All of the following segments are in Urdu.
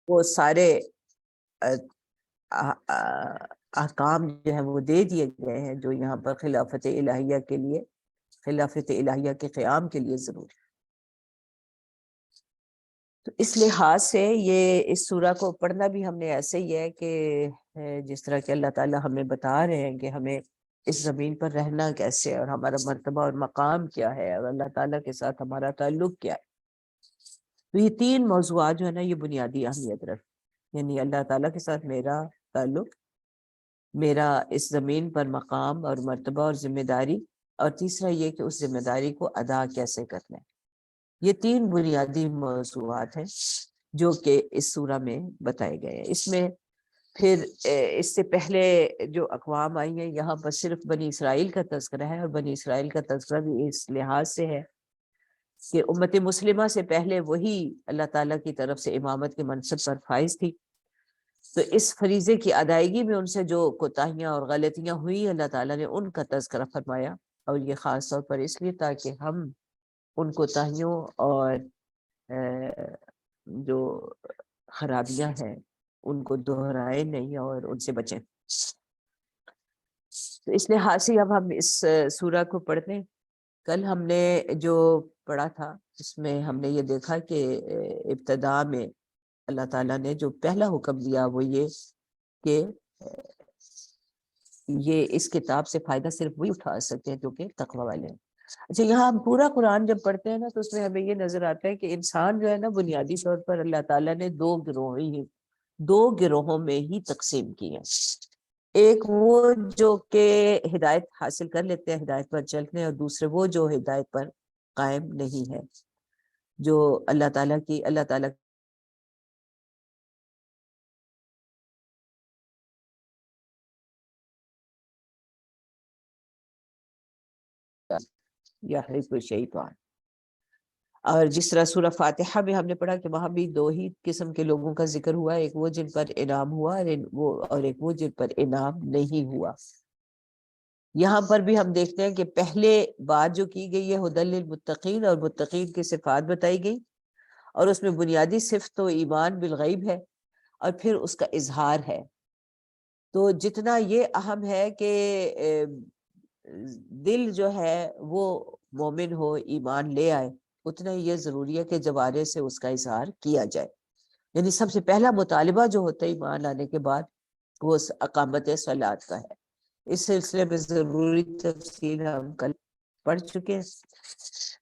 وہ سارے احکام جو ہیں وہ دے دیے گئے ہیں جو یہاں پر خلافت الہیہ کے لیے، خلافت الہیہ کے قیام کے لیے ضروری ہے۔ تو اس لحاظ سے یہ اس سورہ کو پڑھنا بھی ہم نے ایسے ہی ہے کہ جس طرح کہ اللہ تعالیٰ ہمیں بتا رہے ہیں کہ ہمیں اس زمین پر رہنا کیسے، اور ہمارا مرتبہ اور مقام کیا ہے، اور اللہ تعالیٰ کے ساتھ ہمارا تعلق کیا ہے۔ تو یہ تین موضوعات جو ہے نا یہ بنیادی اہمیت رکھتے، یعنی اللہ تعالیٰ کے ساتھ میرا تعلق، میرا اس زمین پر مقام اور مرتبہ اور ذمہ داری، اور تیسرا یہ کہ اس ذمہ داری کو ادا کیسے کرنا ہے۔ یہ تین بنیادی موضوعات ہیں جو کہ اس سورہ میں بتائے گئے ہیں۔ اس میں پھر اس سے پہلے جو اقوام آئی ہیں یہاں پر صرف بنی اسرائیل کا تذکرہ ہے، اور بنی اسرائیل کا تذکرہ بھی اس لحاظ سے ہے کہ امت مسلمہ سے پہلے وہی اللہ تعالیٰ کی طرف سے امامت کے منصب پر فائز تھی، تو اس فریضے کی ادائیگی میں ان سے جو کوتاہیاں اور غلطیاں ہوئی اللہ تعالیٰ نے ان کا تذکرہ فرمایا، اور یہ خاص طور پر اس لیے تاکہ ہم ان کوتاہیوں اور جو خرابیاں ہیں ان کو دہرائے نہیں اور ان سے بچیں۔ تو اس لحاظ سے اب ہم اس سورہ کو پڑھتے ہیں۔ کل ہم نے جو پڑھا تھا اس میں ہم نے یہ دیکھا کہ ابتدا میں اللہ تعالیٰ نے جو پہلا حکم دیا وہ یہ کہ یہ اس کتاب سے فائدہ صرف وہی اٹھا سکتے ہیں جو کہ تقوی والے ہیں۔ اچھا، یہاں ہم پورا قرآن جب پڑھتے ہیں نا تو اس میں ہمیں یہ نظر آتا ہے کہ انسان جو ہے نا بنیادی طور پر اللہ تعالیٰ نے دو گروہوں میں ہی تقسیم کی ہے۔ ایک وہ جو کہ ہدایت حاصل کر لیتے ہیں، ہدایت پر چلتے ہیں، اور دوسرے وہ جو ہدایت پر قائم نہیں ہے، جو اللہ تعالیٰ یحرف الشیطان۔ اور جس طرح سورہ فاتحہ میں ہم نے پڑھا کہ وہاں بھی دو ہی قسم کے لوگوں کا ذکر ہوا، ایک وہ جن پر انعام ہوا اور ایک وہ جن پر انعام نہیں ہوا۔ یہاں پر بھی ہم دیکھتے ہیں کہ پہلے بات جو کی گئی ہے ہدی للمتقین، اور متقین کی صفات بتائی گئی، اور اس میں بنیادی صفت تو ایمان بالغیب ہے اور پھر اس کا اظہار ہے۔ تو جتنا یہ اہم ہے کہ دل جو ہے وہ مومن ہو، ایمان لے آئے، اتنا ہی یہ ضروری ہے کہ جوارے سے اس کا اظہار کیا جائے۔ یعنی سب سے پہلا مطالبہ جو ہوتا ہے ایمان لانے کے بعد وہ اقامت صلاۃ کا ہے۔ اس سلسلے میں ضروری تفصیل ہم کل پڑھ چکے ہیں۔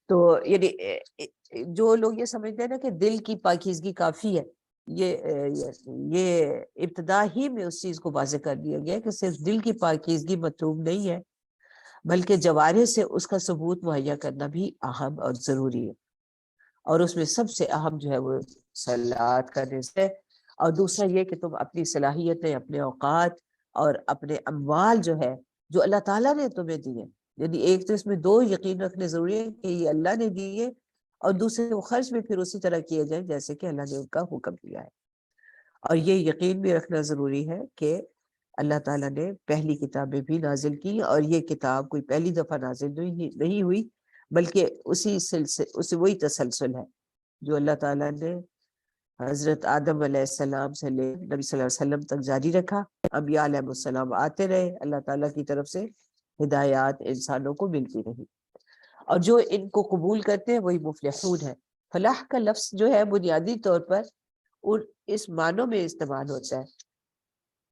تو یعنی جو لوگ یہ سمجھتے ہیں نا کہ دل کی پاکیزگی کافی ہے، یہ ابتدا ہی میں اس چیز کو واضح کر دیا گیا کہ صرف دل کی پاکیزگی مطلوب نہیں ہے، بلکہ جوارے سے اس کا ثبوت مہیا کرنا بھی اہم اور ضروری ہے۔ اور اس میں سب سے اہم جو ہے وہ صلاۃ کا رزق ہے، اور دوسرا یہ کہ تم اپنی صلاحیتیں، اپنے اوقات اور اپنے اموال جو ہے جو اللہ تعالیٰ نے تمہیں دیے، یعنی ایک تو اس میں دو یقین رکھنے ضروری ہے کہ یہ اللہ نے دیے، اور دوسرے وہ خرچ بھی پھر اسی طرح کیے جائیں جیسے کہ اللہ نے ان کا حکم دیا ہے۔ اور یہ یقین بھی رکھنا ضروری ہے کہ اللہ تعالیٰ نے پہلی کتابیں بھی نازل کی، اور یہ کتاب کوئی پہلی دفعہ نازل نہیں ہوئی، بلکہ اسی وہی تسلسل ہے جو اللہ تعالیٰ نے حضرت آدم علیہ السلام سے لے نبی صلی اللہ علیہ وسلم تک جاری رکھا۔ انبیاء علیہ السلام آتے رہے، اللہ تعالیٰ کی طرف سے ہدایات انسانوں کو ملتی رہی، اور جو ان کو قبول کرتے ہیں وہی مفلحون ہے۔ فلاح کا لفظ جو ہے بنیادی طور پر اس معنوں میں استعمال ہوتا ہے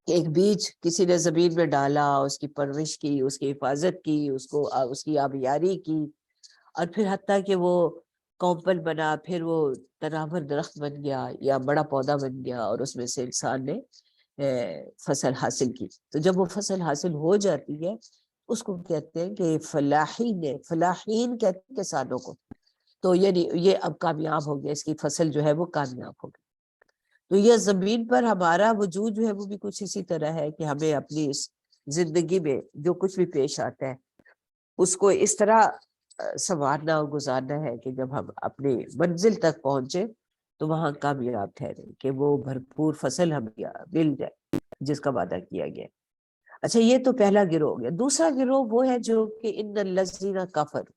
کہ ایک بیج کسی نے زمین میں ڈالا، اس کی پرورش کی، اس کی حفاظت کی، اس کی آبیاری کی، اور پھر حتیٰ کہ وہ کومپل بنا، پھر وہ تناور درخت بن گیا یا بڑا پودا بن گیا، اور اس میں سے انسان نے فصل حاصل کی۔ تو جب وہ فصل حاصل ہو جاتی ہے اس کو کہتے ہیں کہ فلاحین کہتے ہیں کسانوں کو، تو یعنی یہ اب کامیاب ہو گیا، اس کی فصل جو ہے وہ کامیاب ہو گئی۔ تو یہ زمین پر ہمارا وجود جو ہے وہ بھی کچھ اسی طرح ہے کہ ہمیں اپنی اس زندگی میں جو کچھ بھی پیش آتا ہے اس کو اس طرح سنوارنا اور گزارنا ہے کہ جب ہم اپنی منزل تک پہنچے تو وہاں کامیاب ٹھہرے، کہ وہ بھرپور فصل ہمیں مل جائے جس کا وعدہ کیا گیا۔ اچھا، یہ تو پہلا گروہ ہو گیا۔ دوسرا گروہ وہ ہے جو کہ ان الذین کفروا،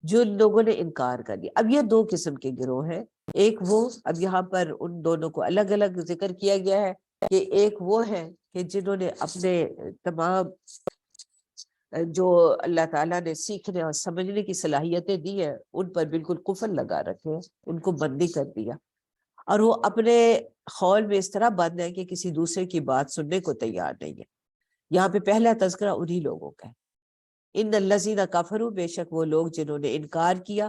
جو لوگوں نے انکار کر دیا۔ اب یہ دو قسم کے گروہ ہیں۔ ایک وہ، اب یہاں پر ان دونوں کو الگ الگ ذکر کیا گیا ہے کہ ایک وہ ہے کہ جنہوں نے اپنے تمام جو اللہ تعالیٰ نے سیکھنے اور سمجھنے کی صلاحیتیں دی ہیں ان پر بالکل قفل لگا رکھے ہیں، ان کو بندی کر دیا، اور وہ اپنے خول میں اس طرح بند ہے کہ کسی دوسرے کی بات سننے کو تیار نہیں ہے۔ یہاں پہ پہلا تذکرہ انہی لوگوں کا ہے، ان الذین کفروا، بے شک وہ لوگ جنہوں نے انکار کیا،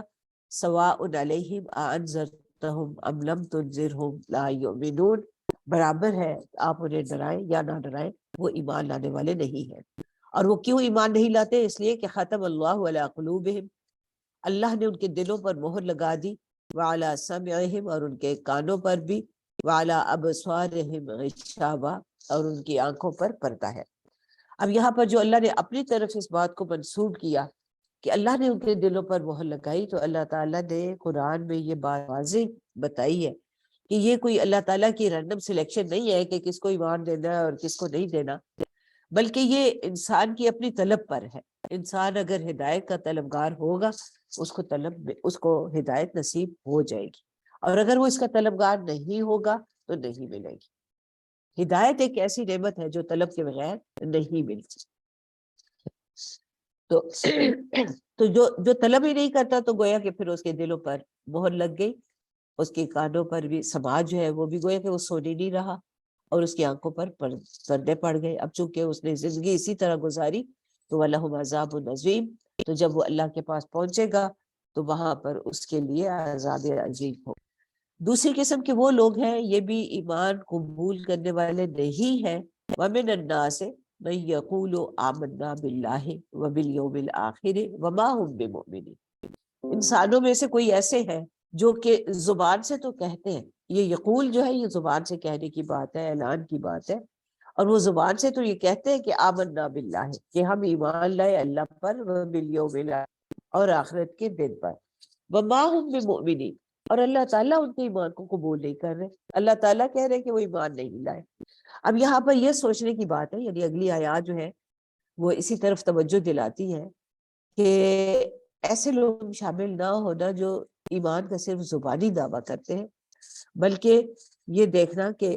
سواء علیہم اانذرتہم ام لم تنذرہم لا یؤمنون، برابر ہے آپ انہیں ڈرائیں یا نہ ڈرائیں، وہ ایمان لانے والے نہیں ہیں۔ اور وہ کیوں ایمان نہیں لاتے؟ اس لیے کہ ختم اللہ علی قلوبہم، اللہ نے ان کے دلوں پر مہر لگا دی، وعلی سمعہم، اور ان کے کانوں پر بھی، وعلی ابصارہم غشاوہ، اور ان کی آنکھوں پر پردہ ہے۔ اب یہاں پر جو اللہ نے اپنی طرف اس بات کو منسوب کیا کہ اللہ نے ان کے دلوں پر مہر لگائی، تو اللہ تعالیٰ نے قرآن میں یہ بات واضح بتائی ہے کہ یہ کوئی اللہ تعالیٰ کی رینڈم سلیکشن نہیں ہے کہ کس کو ایمان دینا ہے اور کس کو نہیں دینا، بلکہ یہ انسان کی اپنی طلب پر ہے۔ انسان اگر ہدایت کا طلبگار ہوگا، اس کو ہدایت نصیب ہو جائے گی، اور اگر وہ اس کا طلبگار نہیں ہوگا تو نہیں ملے گی۔ ہدایت ایک ایسی نعمت ہے جو طلب کے بغیر نہیں ملتی۔ تو جو طلب ہی نہیں کرتا تو گویا کہ پھر اس کے دلوں پر مہر لگ گئی، اس کے کانوں پر بھی سماج جو ہے وہ بھی گویا کہ وہ سونی نہیں رہا، اور اس کی آنکھوں پر پردے پڑ گئے۔ اب چونکہ اس نے زندگی اسی طرح گزاری تو وَلَهُمْ عَذَابٌ عَظِيمٌ، تو جب وہ اللہ کے پاس پہنچے گا تو وہاں پر اس کے لیے عذاب عظیم ہو۔ دوسری قسم کے وہ لوگ ہیں، یہ بھی ایمان قبول کرنے والے نہیں ہیں، وَمِنَ النَّاسِ مَن يَقُولُ آمَنَّا بِاللَّهِ وَبِالْيَوْمِ الْآخِرِ وَمَا هُمْ بِمُؤْمِنِينَ، انسانوں میں سے کوئی ایسے ہیں جو کہ زبان سے تو کہتے ہیں، یہ یقول جو ہے یہ زبان سے کہنے کی بات ہے، اعلان کی بات ہے، اور وہ زبان سے تو یہ کہتے ہیں کہ آمنا باللہ، کہ ہم ایمان لائے اللہ پر، وبالیوم الآخر، اور آخرت کے دن پر، وما ہم بمؤمنین، اور اللہ تعالیٰ ان کے ایمان کو قبول نہیں کر رہے، اللہ تعالیٰ کہہ رہے کہ وہ ایمان نہیں لائے۔ اب یہاں پر یہ سوچنے کی بات ہے، یعنی اگلی آیات جو ہے وہ اسی طرف توجہ دلاتی ہے کہ ایسے لوگ شامل نہ ہونا جو ایمان کا صرف زبانی دعویٰ کرتے ہیں، بلکہ یہ دیکھنا کہ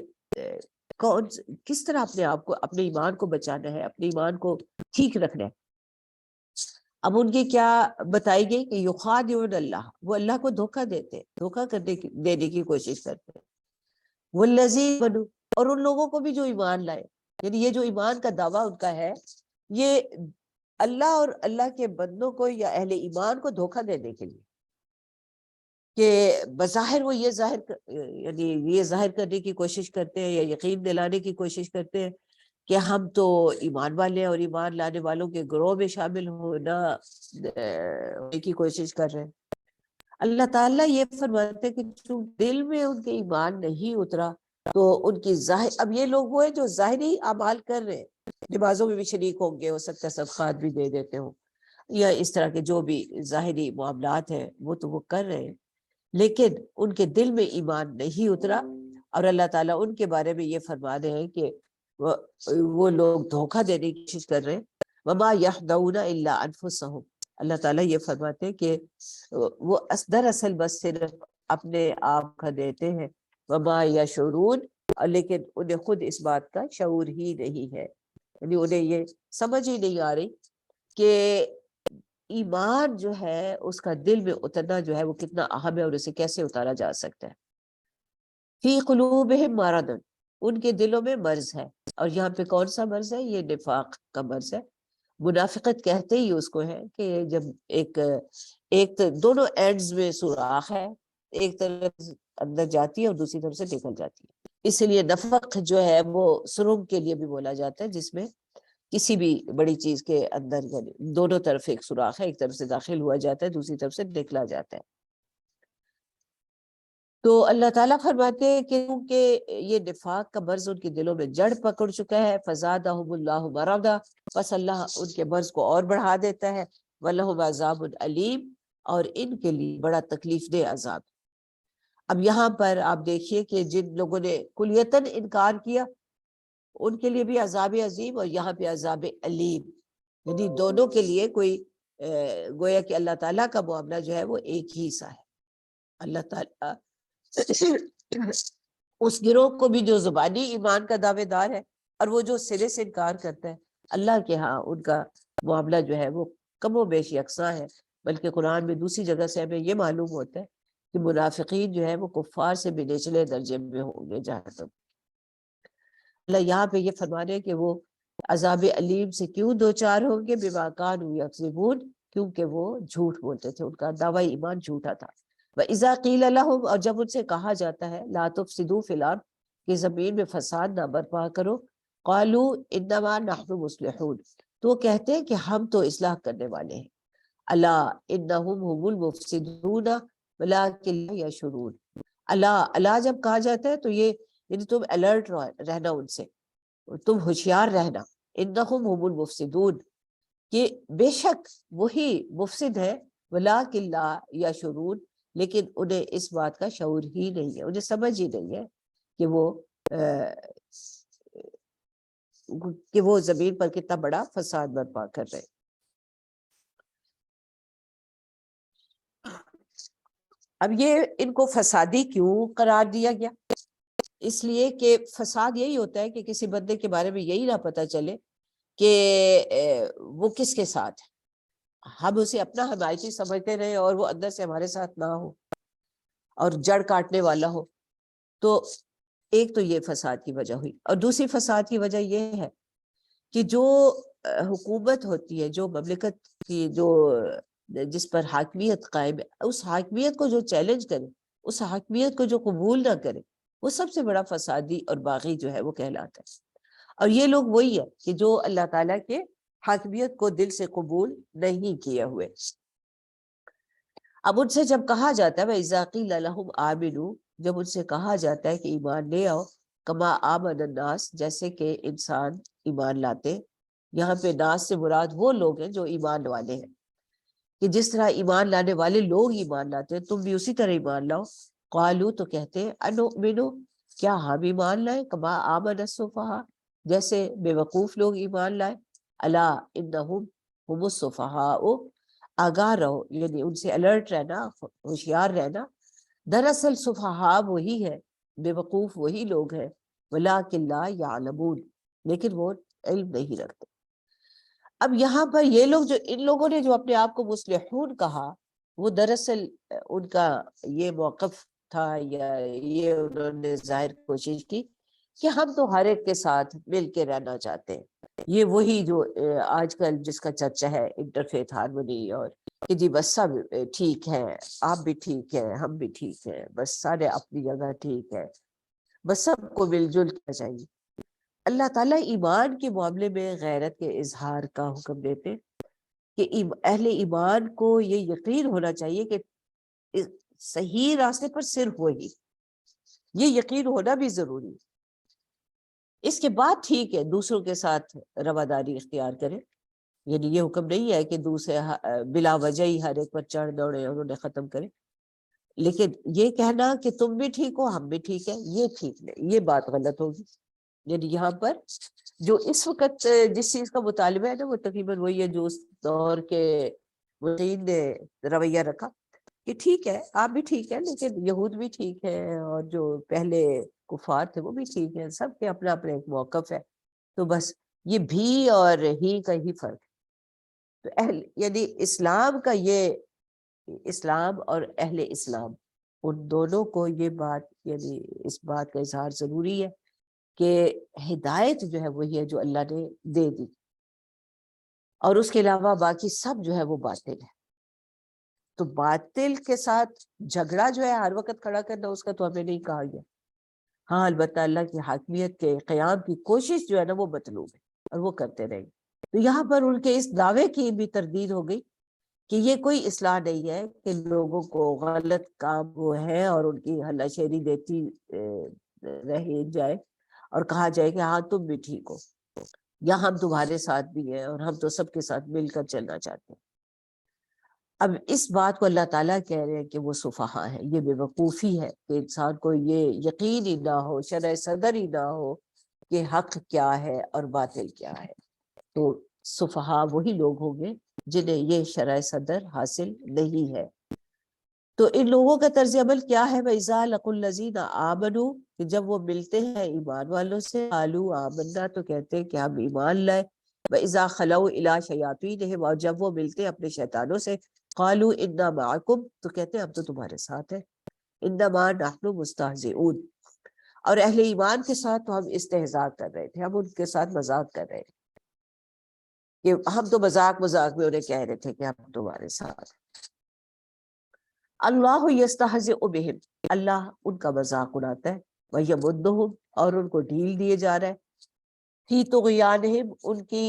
کس طرح اپنے آپ کو، اپنے ایمان کو بچانا ہے، اپنے ایمان کو ٹھیک رکھنا ہے۔ اب ان کی کیا بتائی گئی کہ یخادعون اللہ، وہ اللہ کو دھوکہ دیتے، دھوکہ دینے کی کوشش کرتے ہیں، والذین آمنوا، اور ان لوگوں کو بھی جو ایمان لائے، یعنی یہ جو ایمان کا دعویٰ ان کا ہے، یہ اللہ اور اللہ کے بندوں کو یا اہل ایمان کو دھوکہ دینے کے لیے، کہ بظاہر وہ یعنی یہ ظاہر کرنے کی کوشش کرتے ہیں یا یقین دلانے کی کوشش کرتے ہیں کہ ہم تو ایمان والے ہیں اور ایمان لانے والوں کے گروہ میں شامل ہونے کی کوشش کر رہے ہیں۔ اللہ تعالیٰ یہ فرماتے ہیں کہ جو دل میں ان کے ایمان نہیں اترا تو ان کی اب یہ لوگ وہ ہیں جو ظاہری اعمال کر رہے ہیں، نمازوں میں بھی شریک ہوں گے، ہو سکتا ہے صدقات بھی دے دیتے ہوں، یا اس طرح کے جو بھی ظاہری معاملات ہیں وہ تو وہ کر رہے ہیں، لیکن ان کے دل میں ایمان نہیں اترا، اور اللہ تعالیٰ ان کے بارے میں یہ فرما رہے ہیں کہ وہ لوگ دھوکہ دینے کی کوشش کر رہے ہیں۔ وما یخدعون الا انفسهم، اللہ تعالیٰ یہ فرماتے ہیں کہ وہ دراصل بس صرف اپنے آپ کا دیتے ہیں، وما یشعرون، لیکن انہیں خود اس بات کا شعور ہی نہیں ہے، یعنی انہیں یہ سمجھ ہی نہیں آ رہی کہ ایمان جو ہے اس کا دل میں اترنا جو ہے وہ کتنا اہم ہے اور اسے کیسے اتارا جا سکتا ہے۔ فی قلوبہم مرض، ان کے دلوں میں مرض ہے، اور یہاں پہ کون سا مرض ہے؟ یہ نفاق کا مرض ہے۔ منافقت کہتے ہی اس کو ہے کہ جب ایک دونوں اینڈز میں سوراخ ہے، ایک طرف اندر جاتی ہے اور دوسری طرف سے نکل جاتی ہے، اس لیے نفق جو ہے وہ سرنگ کے لیے بھی بولا جاتا ہے، جس میں کسی بھی بڑی چیز کے اندر یعنی دونوں طرف ایک سوراخ ہے، ایک طرف سے داخل ہوا جاتا ہے، دوسری طرف سے نکلا جاتا ہے۔ تو اللہ تعالیٰ فرماتے ہیں کہ کیونکہ یہ نفاق کا مرض ان کے دلوں میں جڑ پکڑ چکا ہے، فزادہم اللہ مرضا، پس اللہ ان کے مرض کو اور بڑھا دیتا ہے، وَلَهُمْ عَذَابٌ علیم، اور ان کے لیے بڑا تکلیف دہ عذاب۔ اب یہاں پر آپ دیکھیے کہ جن لوگوں نے کلیتاً انکار کیا ان کے لیے بھی عذاب عظیم، اور یہاں پہ عذاب علیم، یعنی دونوں کے لیے کوئی گویا کہ اللہ تعالیٰ کا معاملہ جو ہے وہ ایک ہی سا ہے۔ اللہ تعالیٰ اس گروہ کو بھی جو زبانی ایمان کا دعوے دار ہے اور وہ جو سرے سے انکار کرتا ہے، اللہ کے ہاں ان کا معاملہ جو ہے وہ کم و بیش یکساں ہے۔ بلکہ قرآن میں دوسری جگہ سے ہمیں یہ معلوم ہوتا ہے کہ منافقین جو ہے وہ کفار سے بھی نچلے درجے میں ہوں گے جہنم۔ اللہ یہاں پہ یہ فرما رہے ہیں کہ وہ عذاب علیم سے کیوں دوچار ہوں گے، بما کانوا یکذبون، کیونکہ وہ جھوٹ بولتے تھے، ان کا دعوی ایمان جھوٹا تھا۔ وَإِذَا قِيلَ لَهُمْ، اور جب ان سے کہا جاتا ہے لا تفسدوا فی الارض، کہ زمین میں فساد نہ برپا کرو، قالوا انما نحن مصلحون، تو وہ کہتے ہیں کہ ہم تو اصلاح کرنے والے ہیں۔ الا انہم هم المفسدون ولکن لا یشعرون، اللہ جب کہا جاتا ہے تو یہ یعنی تم الرٹ رہنا، ان سے تم ہوشیار رہنا، انہم هم المفسدون، کہ بے شک وہی مفسد ہے، ولکن لا یشعرون، لیکن انہیں اس بات کا شعور ہی نہیں ہے، انہیں سمجھ ہی نہیں ہے کہ وہ زمین پر کتنا بڑا فساد برپا کر رہے ہیں۔ اب یہ ان کو فسادی کیوں قرار دیا گیا؟ اس لیے کہ فساد یہی ہوتا ہے کہ کسی بندے کے بارے میں یہی نہ پتہ چلے کہ وہ کس کے ساتھ ہے، ہم اسے اپنا حمایتی سمجھتے رہے اور وہ اندر سے ہمارے ساتھ نہ ہو اور جڑ کاٹنے والا ہو۔ تو ایک تو یہ فساد کی وجہ ہوئی، اور دوسری فساد کی وجہ یہ ہے کہ جو حکومت ہوتی ہے، جو مملکت کی جو جس پر حاکمیت قائم ہے، اس حاکمیت کو جو چیلنج کرے، اس حاکمیت کو جو قبول نہ کرے، وہ سب سے بڑا فسادی اور باغی جو ہے وہ کہلاتا ہے۔ اور یہ لوگ وہی ہے کہ جو اللہ تعالیٰ کے حاکمیت کو دل سے قبول نہیں کیے ہوئے۔ اب ان سے جب کہا جاتا ہے وَإِذَا قِيلَ لَهُمْ آمِنُوا، جب ان سے کہا جاتا ہے کہ ایمان لے آؤ، کما آمن الناس، جیسے کہ انسان ایمان لاتے، یہاں پہ ناس سے مراد وہ لوگ ہیں جو ایمان والے ہیں، کہ جس طرح ایمان لانے والے لوگ ایمان لاتے ہیں تم بھی اسی طرح ایمان لاؤ۔ قالوا، تو کہتے ہیں انؤمنو، کیا ہم ایمان لائیں، کما آمن السفہاء، جیسے بے وقوف لوگ ایمان لائے۔ الا انہم هم السفہاء، آگاہ رہو، یعنی ان سے الرٹ رہنا، ہوشیار رہنا۔ دراصل سفہاء وہی ہے، بے وقوف وہی لوگ ہیں، ولکن لا یعلمون، لیکن وہ علم نہیں رکھتے۔ اب یہاں پر یہ لوگ جو ان لوگوں نے جو اپنے آپ کو مصلحون کہا، وہ دراصل ان کا یہ موقف تھا یا یہ انہوں نے ظاہر کوشش کی کہ ہم تو ہر ایک کے ساتھ مل کے رہنا چاہتے ہیں۔ یہ وہی جو آج کل جس کا چرچا ہے انٹرفیتھ ہارمونی، اور کہ جی بس سب ٹھیک ہے، آپ بھی ٹھیک ہے، ہم بھی ٹھیک ہے، بس سارے اپنی جگہ ٹھیک ہے، بس سب کو مل جل کے چاہیے۔ اللہ تعالیٰ ایمان کے معاملے میں غیرت کے اظہار کا حکم دیتے کہ اہل ایمان کو یہ یقین ہونا چاہیے کہ صحیح راستے پر صرف وہی، یہ یقین ہونا بھی ضروری ہے۔ اس کے بعد ٹھیک ہے دوسروں کے ساتھ رواداری اختیار کرے، یعنی یہ حکم نہیں ہے کہ دوسرے بلا وجہ ہی ہر ایک پر چڑھ دوڑے اور انہیں ختم کرے، لیکن یہ کہنا کہ تم بھی ٹھیک ہو ہم بھی ٹھیک ہے، یہ ٹھیک نہیں، یہ بات غلط ہوگی۔ یعنی یہاں پر جو اس وقت جس چیز کا مطالبہ ہے نا، وہ تقریباً وہی ہے جو اس دور کے مقیم نے رویہ رکھا کہ ٹھیک ہے آپ بھی ٹھیک ہے، لیکن یہود بھی ٹھیک ہے اور جو پہلے کفار تھے وہ بھی ٹھیک ہے، سب کے اپنا اپنا ایک موقف ہے، تو بس یہ بھی اور ہی کا ہی فرق ہے۔ تو یعنی اسلام کا یہ، اسلام اور اہل اسلام ان دونوں کو یہ بات، یعنی اس بات کا اظہار ضروری ہے کہ ہدایت جو ہے وہی ہے جو اللہ نے دے دی، اور اس کے علاوہ باقی سب جو ہے وہ باطل ہے۔ تو باطل کے ساتھ جھگڑا جو ہے ہر وقت کھڑا کرنا، اس کا تو ہمیں نہیں کہا گیا۔ ہاں البتہ اللہ کی حاکمیت کے قیام کی کوشش جو ہے نا وہ مطلوب ہے، اور وہ کرتے رہیں۔ تو یہاں پر ان کے اس دعوے کی بھی تردید ہو گئی کہ یہ کوئی اصلاح نہیں ہے کہ لوگوں کو غلط کام وہ ہے اور ان کی ہلا شیری دیتی رہ جائے اور کہا جائے کہ ہاں تم بھی ٹھیک ہو، یا ہم تمہارے ساتھ بھی ہیں اور ہم تو سب کے ساتھ مل کر چلنا چاہتے ہیں۔ اب اس بات کو اللہ تعالیٰ کہہ رہے ہیں کہ وہ سفہاء ہے، یہ بے وقوفی ہے کہ انسان کو یہ یقین ہی نہ ہو، شرع صدر ہی نہ ہو کہ حق کیا ہے اور باطل کیا ہے۔ تو سفہاء وہی لوگ ہوں گے جنہیں یہ شرع صدر حاصل نہیں ہے۔ تو ان لوگوں کا طرز عمل کیا ہے؟ وَإِذَا لَقُوا الَّذِينَ آمَنُوا، کہ جب وہ ملتے ہیں ایمان والوں سے، قالوا آمنا، تو کہتے ہیں کہ ہم ایمان لائے، وَإِذَا خَلَوْا إِلَىٰ شَيَاطِينِهِمْ، اور جب وہ ملتے ہیں اپنے شیطانوں سے، قالوا إِنَّا مَعَكُمْ، تو کہتے ہیں ہم تو تمہارے ساتھ ہیں، إِنَّمَا نَحْنُ مُسْتَهْزِئُونَ، اور اہل ایمان کے ساتھ تو ہم استہزاء کر رہے تھے، ہم ان کے ساتھ مذاق کر رہے تھے، کہ ہم تو مذاق میں انہیں کہہ رہے تھے کہ ہم تمہارے ساتھ ہیں۔ اللہ یستہزئ بہم، اللہ ان کا مذاق اڑاتا ہے، ویمدہم، اور ان کو ڈھیل دیے جا رہا ہے، فی طغیانہم، ان کی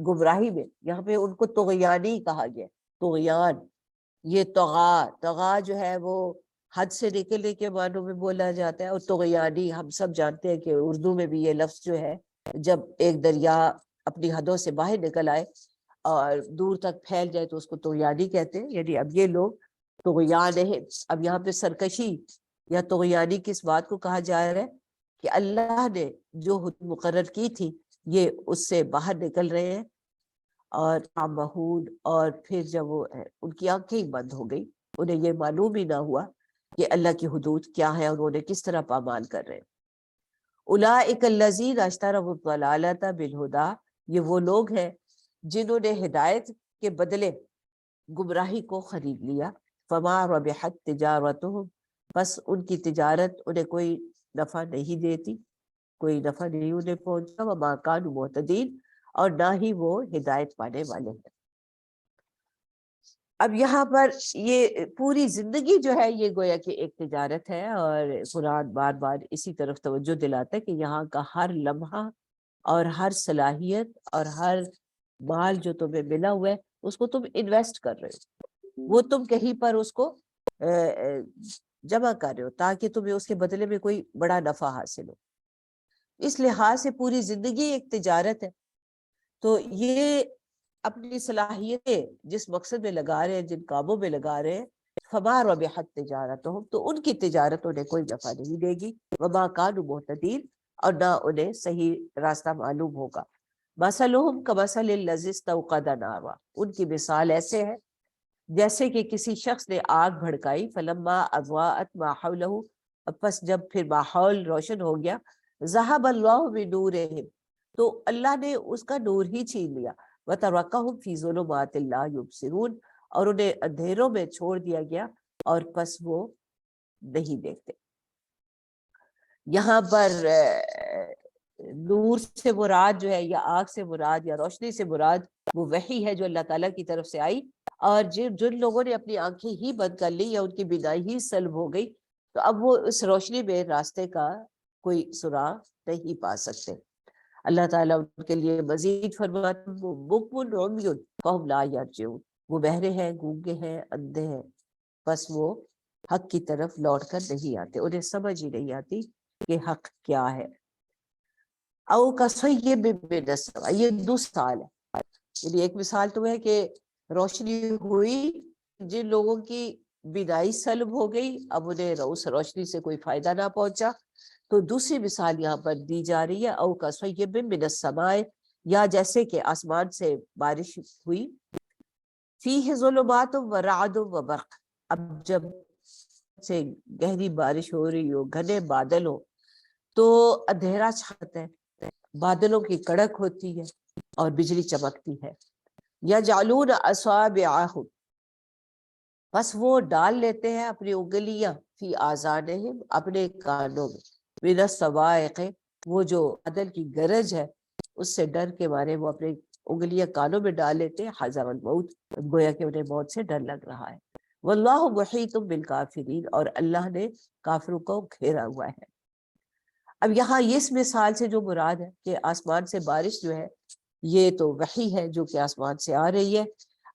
گمراہی میں، یہاں پہ ان کو طغیانی کہا گیا ہے، طغیان، یہ طغا جو ہے وہ حد سے نکلنے کے معنوں میں بولا جاتا ہے، اور طغیانی ہم سب جانتے ہیں کہ اردو میں بھی یہ لفظ جو ہے، جب ایک دریا اپنی حدوں سے باہر نکل آئے اور دور تک پھیل جائے تو اس کو طغیانی کہتے ہیں، یعنی اب یہ لوگ طغیان ہے۔ اب یہاں پہ سرکشی یا طغیانی کس بات کو کہا جا رہا ہے؟ کہ اللہ نے جو حد مقرر کی تھی یہ اس سے باہر نکل رہے ہیں، اور مہود، اور پھر جب وہ ان کی آنکھیں ہی بند ہو گئی، انہیں یہ معلوم ہی نہ ہوا کہ اللہ کی حدود کیا ہے اور انہیں کس طرح پامال کر رہے ہیں۔ اولئک الذین اشتروا الضلالۃ بالہدیٰ، یہ وہ لوگ ہیں جنہوں نے ہدایت کے بدلے گمراہی کو خرید لیا، فما ربحت تجارتہم، بس ان کی تجارت انہیں کوئی نفع نہیں دیتی، کوئی نفع نہیں انہیں پہنچا، وما کانوا مہتدین، اور نہ ہی وہ ہدایت پانے والے ہیں۔ اب یہاں پر یہ پوری زندگی جو ہے یہ گویا کہ ایک تجارت ہے، اور قرآن بار بار اسی طرف توجہ دلاتا ہے کہ یہاں کا ہر لمحہ اور ہر صلاحیت اور ہر مال جو تمہیں ملا ہوا ہے اس کو تم انویسٹ کر رہے ہو، وہ تم کہیں پر اس کو جمع کر رہے ہو تاکہ تمہیں اس کے بدلے میں کوئی بڑا نفع حاصل ہو۔ اس لحاظ سے پوری زندگی ایک تجارت ہے۔ تو یہ اپنی صلاحیتیں جس مقصد میں لگا رہے ہیں، جن کاموں میں لگا رہے ہیں، فما ربحت تجارتہم، تو ان کی تجارت انہیں کوئی نفع نہیں دے گی، وما کانوا مہتدین، اور نہ انہیں صحیح راستہ معلوم ہوگا۔ مثلہم کمثل الذی استوقد نارا، ان کی مثال ایسے ہے جیسے کہ کسی شخص نے آگ بھڑکائی، فلما اضاءت ما حولہ، پس جب پھر ماحول روشن ہو گیا، ذہب اللہ بنورہم، تو اللہ نے اس کا نور ہی چھین لیا، وترکہم فی ظلمات لا یبصرون، اور انہیں اندھیروں میں چھوڑ دیا گیا اور پس وہ نہیں دیکھتے۔ یہاں پر نور سے مراد جو ہے یا آگ سے مراد یا روشنی سے مراد وہ وحی ہے جو اللہ تعالیٰ کی طرف سے آئی، اور جن لوگوں نے اپنی آنکھیں ہی بند کر لی یا ان کی بینائی ہی سلب ہو گئی تو اب وہ اس روشنی میں راستے کا کوئی سراغ نہیں پا سکتے۔ اللہ تعالیٰ ان کے لیے مزید فرماتے ہیں، بکم عمی فہم لا یرجعون، وہ بہرے ہیں، گونگے ہیں، اندھے ہیں، بس وہ حق کی طرف لوٹ کر نہیں آتے، انہیں سمجھ ہی نہیں آتی کہ حق کیا ہے۔ او کصیب من السماء، یہ دوسرا حال ہے، یعنی ایک مثال تو ہے کہ روشنی ہوئی، جن لوگوں کی بینائی سلب ہو گئی اب انہیں اس روشنی سے کوئی فائدہ نہ پہنچا، تو دوسری مثال یہاں پر دی جا رہی ہے، او کصیب من السماء، یا جیسے کہ آسمان سے بارش ہوئی، فیہ ظلمات و رعد و برق، اب جب سے گہری بارش ہو رہی ہو، گھنے بادل ہو تو اندھیرا چھاتا ہے، بادلوں کی کڑک ہوتی ہے اور بجلی چمکتی ہے۔ یجعلون اصابعہم، بس وہ ڈال لیتے ہیں اپنی انگلیاں، فی آذانہم، اپنے کانوں میں، من الصواعق، وہ جو بادل کی گرج ہے اس سے ڈر کے مارے وہ اپنے انگلیاں کانوں میں ڈال لیتے ہیں، حذر الموت، گویا کہ انہیں موت سے ڈر لگ رہا ہے۔ واللہ محیط بالکافرین، اور اللہ نے کافروں کو گھیرا ہوا ہے۔ اب یہاں اس مثال سے جو مراد ہے کہ آسمان سے بارش جو ہے یہ تو وحی ہے جو کہ آسمان سے آ رہی ہے،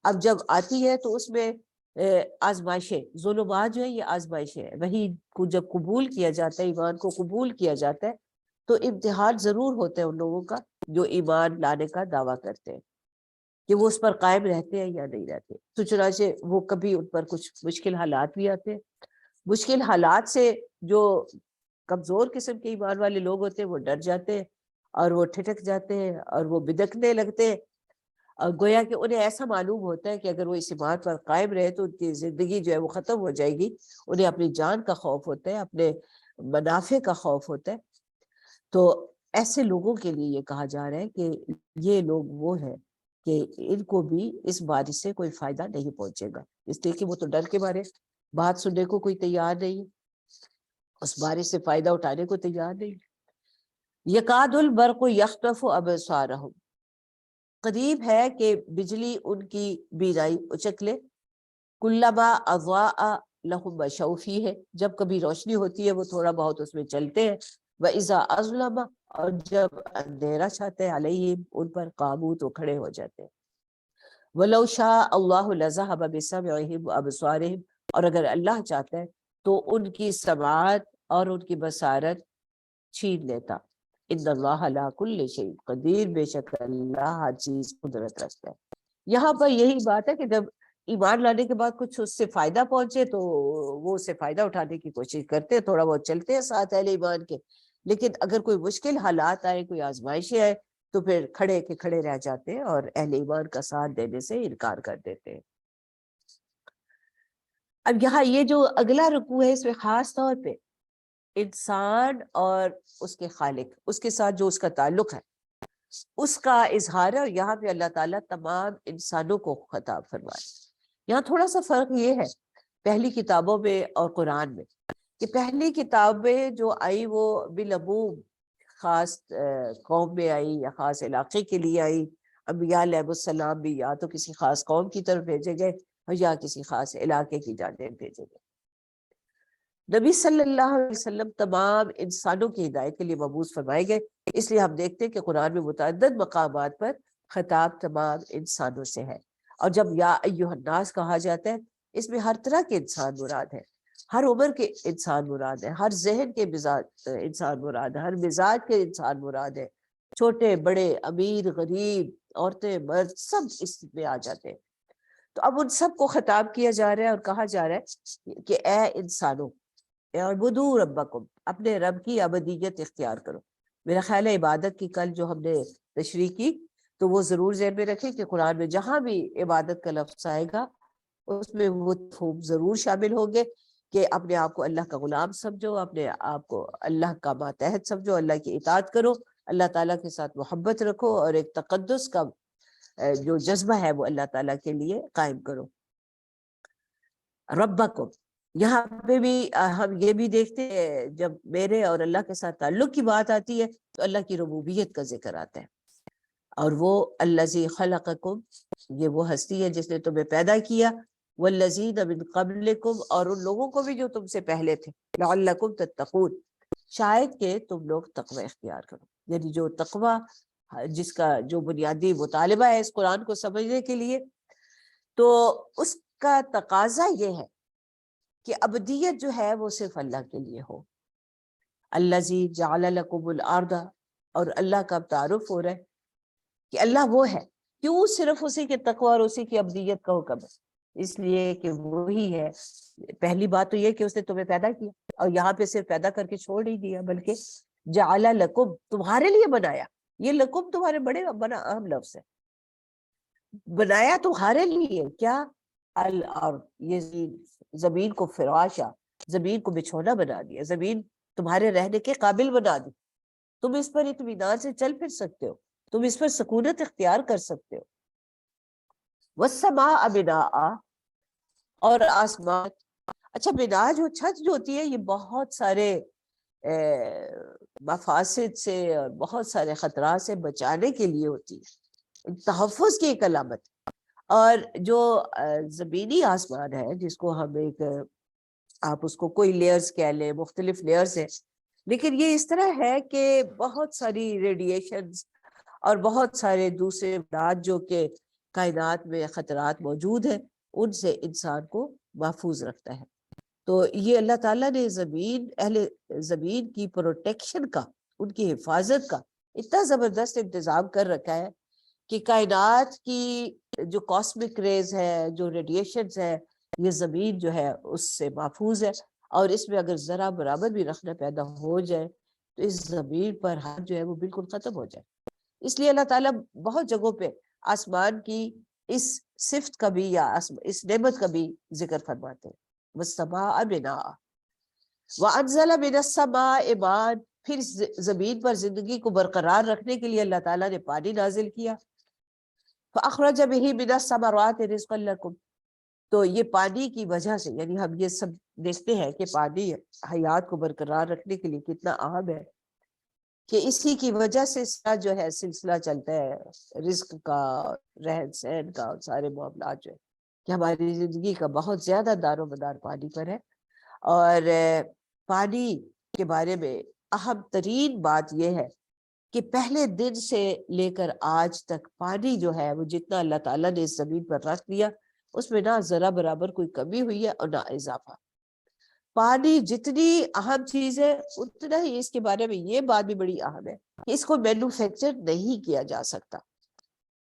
اب جب آتی ہے تو اس میں آزمائشیں، ظلمات جو ہے یہ آزمائشیں ہیں، وحی کو جب قبول کیا جاتا ہے، ایمان کو قبول کیا جاتا ہے تو امتحان ضرور ہوتا ہے ان لوگوں کا جو ایمان لانے کا دعویٰ کرتے ہیں کہ وہ اس پر قائم رہتے ہیں یا نہیں رہتے، تو چنانچہ وہ کبھی ان پر کچھ مشکل حالات بھی آتے ہیں، مشکل حالات سے جو کمزور قسم کے ایمان والے لوگ ہوتے ہیں وہ ڈر جاتے ہیں اور وہ ٹھٹک جاتے ہیں اور وہ بدکنے لگتے ہیں، اور گویا کہ انہیں ایسا معلوم ہوتا ہے کہ اگر وہ اس ایمان پر قائم رہے تو ان کی زندگی جو ہے وہ ختم ہو جائے گی. انہیں اپنی جان کا خوف ہوتا ہے, اپنے منافع کا خوف ہوتا ہے. تو ایسے لوگوں کے لیے یہ کہا جا رہا ہے کہ یہ لوگ وہ ہیں کہ ان کو بھی اس بارش سے کوئی فائدہ نہیں پہنچے گا, اس لیے کہ وہ تو ڈر کے مارے بات سننے کو کوئی تیار نہیں, اس بارش سے فائدہ اٹھانے کو تیار نہیں. یکاد البرق یخطف ابصارہم, قریب ہے کہ بجلی ان کی بینائی اچک لے. کلما اضاء لہم مشوا فیہ, جب کبھی روشنی ہوتی ہے وہ تھوڑا بہت اس میں چلتے ہیں. وَإِذَا أَظْلَمَ, اور جب اندھیرا چھاتے علیہم, ان پر قاموا تو کھڑے ہو جاتے ہیں. وَلَوْ شَاءَ اللَّهُ لَذَهَبَ بِسَمْعِهِمْ وَأَبْصَارِهِمْ, اور اگر اللہ چاہتا ہے تو ان کی سماعت اور ان کی بصارت چھین لیتا. ان اللہ علی کل شیء قدیر, بے شک اللہ ہر چیز قدرت رکھتا ہے. یہاں پر یہی بات ہے کہ جب ایمان لانے کے بعد کچھ اس سے فائدہ پہنچے تو وہ اس سے فائدہ اٹھانے کی کوشش کرتے ہیں, تھوڑا بہت چلتے ہیں ساتھ اہل ایمان کے. لیکن اگر کوئی مشکل حالات آئے, کوئی آزمائشیں آئے, تو پھر کھڑے کے کھڑے رہ جاتے ہیں اور اہل ایمان کا ساتھ دینے سے انکار کر دیتے ہیں. اب یہاں یہ جو اگلا رکوع ہے اس میں خاص طور پہ انسان اور اس کے خالق, اس کے ساتھ جو اس کا تعلق ہے اس کا اظہار ہے. اور یہاں پہ اللہ تعالیٰ تمام انسانوں کو خطاب فرمائے. یہاں تھوڑا سا فرق یہ ہے پہلی کتابوں میں اور قرآن میں, کہ پہلی کتابیں جو آئی وہ بالعموم خاص قوم میں آئی یا خاص علاقے کے لیے آئی. انبیاء علیہ السلام بھی یا تو کسی خاص قوم کی طرف بھیجے گئے اور یا کسی خاص علاقے کی جانب بھیجے گئے. نبی صلی اللہ علیہ وسلم تمام انسانوں کی ہدایت کے لیے مبعوث فرمائے گئے. اس لیے ہم دیکھتے ہیں کہ قرآن میں متعدد مقامات پر خطاب تمام انسانوں سے ہے. اور جب یا ایھا الناس کہا جاتا ہے اس میں ہر طرح کے انسان مراد ہے, ہر عمر کے انسان مراد ہے, ہر ذہن کے مزاج انسان مراد ہے, ہر مزاج کے انسان مراد ہے. چھوٹے بڑے, امیر غریب, عورتیں مرد, سب اس میں آ جاتے ہیں. تو اب ان سب کو خطاب کیا جا رہا ہے اور کہا جا رہا ہے کہ اے انسانوں, اعبدوا ربکم, اپنے رب کی عبودیت اختیار کرو. میرا خیال ہے عبادت کی کل جو ہم نے تشریح کی تو وہ ضرور ذہن میں رکھیں کہ قرآن میں جہاں بھی عبادت کا لفظ آئے گا اس میں وہ مفہوم ضرور شامل ہوں گے کہ اپنے آپ کو اللہ کا غلام سمجھو, اپنے آپ کو اللہ کا ماتحت سمجھو, اللہ کی اطاعت کرو, اللہ تعالیٰ کے ساتھ محبت رکھو اور ایک تقدس کا جو جذبہ ہے وہ اللہ تعالیٰ کے لیے قائم کرو. ربکم, یہاں پہ بھی ہم یہ بھی دیکھتے ہیں جب میرے اور اللہ کے ساتھ تعلق کی بات آتی ہے تو اللہ کی ربوبیت کا ذکر آتا ہے. اور وہ الذی خلقکم, یہ وہ ہستی ہے جس نے تمہیں پیدا کیا, والذین من قبلکم, اور ان لوگوں کو بھی جو تم سے پہلے تھے, لعلکم تتقون, شاید کہ تم لوگ تقوی اختیار کرو. یعنی جو تقوی جس کا جو بنیادی مطالبہ ہے اس قرآن کو سمجھنے کے لیے, تو اس کا تقاضا یہ ہے کہ عبدیت جو ہے وہ صرف اللہ کے لیے ہو. الذی جعل لکم الارض, اور اللہ کا تعارف ہو رہا ہے کہ اللہ وہ ہے. کیوں صرف اسی کے تقوی اور اسی کی عبدیت کا حکم ہے؟ اس لیے کہ وہی ہے. پہلی بات تو یہ کہ اس نے تمہیں پیدا کیا, اور یہاں پہ صرف پیدا کر کے چھوڑ نہیں دیا بلکہ جعل لکم, تمہارے لیے بنایا. یہ لکم تمہارے بڑے بنا اہم لفظ ہے, بنایا تمہارے لیے. کیا؟ الارض, یہ زمین کو فراشا, زمین کو بچھونا بنا دیا, زمین تمہارے رہنے کے قابل بنا دی. تم اس پر اطمینان سے چل پھر سکتے ہو, تم اس پر سکونت اختیار کر سکتے ہو. والسماء بناء, اور آسمان. اچھا, بنا جو چھت جو ہوتی ہے یہ بہت سارے مفاسد سے اور بہت سارے خطرات سے بچانے کے لیے ہوتی ہے, تحفظ کی ایک علامت. اور جو زمینی آسمان ہے جس کو ہم ایک, آپ اس کو کوئی لیئرز کہہ لیں, مختلف لیئرز ہیں, لیکن یہ اس طرح ہے کہ بہت ساری ریڈیشنز اور بہت سارے دوسرے امراض جو کہ کائنات میں خطرات موجود ہیں ان سے انسان کو محفوظ رکھتا ہے. تو یہ اللہ تعالیٰ نے زمین, اہل زمین کی پروٹیکشن کا, ان کی حفاظت کا اتنا زبردست انتظام کر رکھا ہے کہ کائنات کی جو کاسمک ریز ہے, جو ریڈیشنز ہے, یہ زمین جو ہے اس سے محفوظ ہے. اور اس میں اگر ذرا برابر بھی رخنہ پیدا ہو جائے تو اس زمین پر حد جو ہے وہ بالکل ختم ہو جائے. اس لیے اللہ تعالیٰ بہت جگہوں پہ آسمان کی اس صفت کا بھی یا اس نعمت کا بھی ذکر فرماتے ہیں. والسماء بناء وانزل من السماء ماء. پھر زمین پر زندگی کو برقرار رکھنے کے لیے اللہ تعالیٰ نے پانی نازل کیا. فاخرج به من الثمرات رزقا لكم. تو یہ پانی کی وجہ سے، یعنی ہم یہ سب دیکھتے ہیں کہ پانی حیات کو برقرار رکھنے کے لیے کتنا اہم ہے، کہ اسی کی وجہ سے اس کا جو ہے سلسلہ چلتا ہے رزق کا، رہن سہن کا، سارے معاملات جو ہے کہ ہماری زندگی کا بہت زیادہ دار و مدار پانی پر ہے. اور پانی کے بارے میں اہم ترین بات یہ ہے کہ پہلے دن سے لے کر آج تک پانی جو ہے وہ جتنا اللہ تعالیٰ نے اس زمین پر رکھ دیا، اس میں نہ ذرا برابر کوئی کمی ہوئی ہے اور نہ اضافہ. پانی جتنی اہم چیز ہے اتنا ہی اس کے بارے میں یہ بات بھی بڑی اہم ہے کہ اس کو مینوفیکچر نہیں کیا جا سکتا.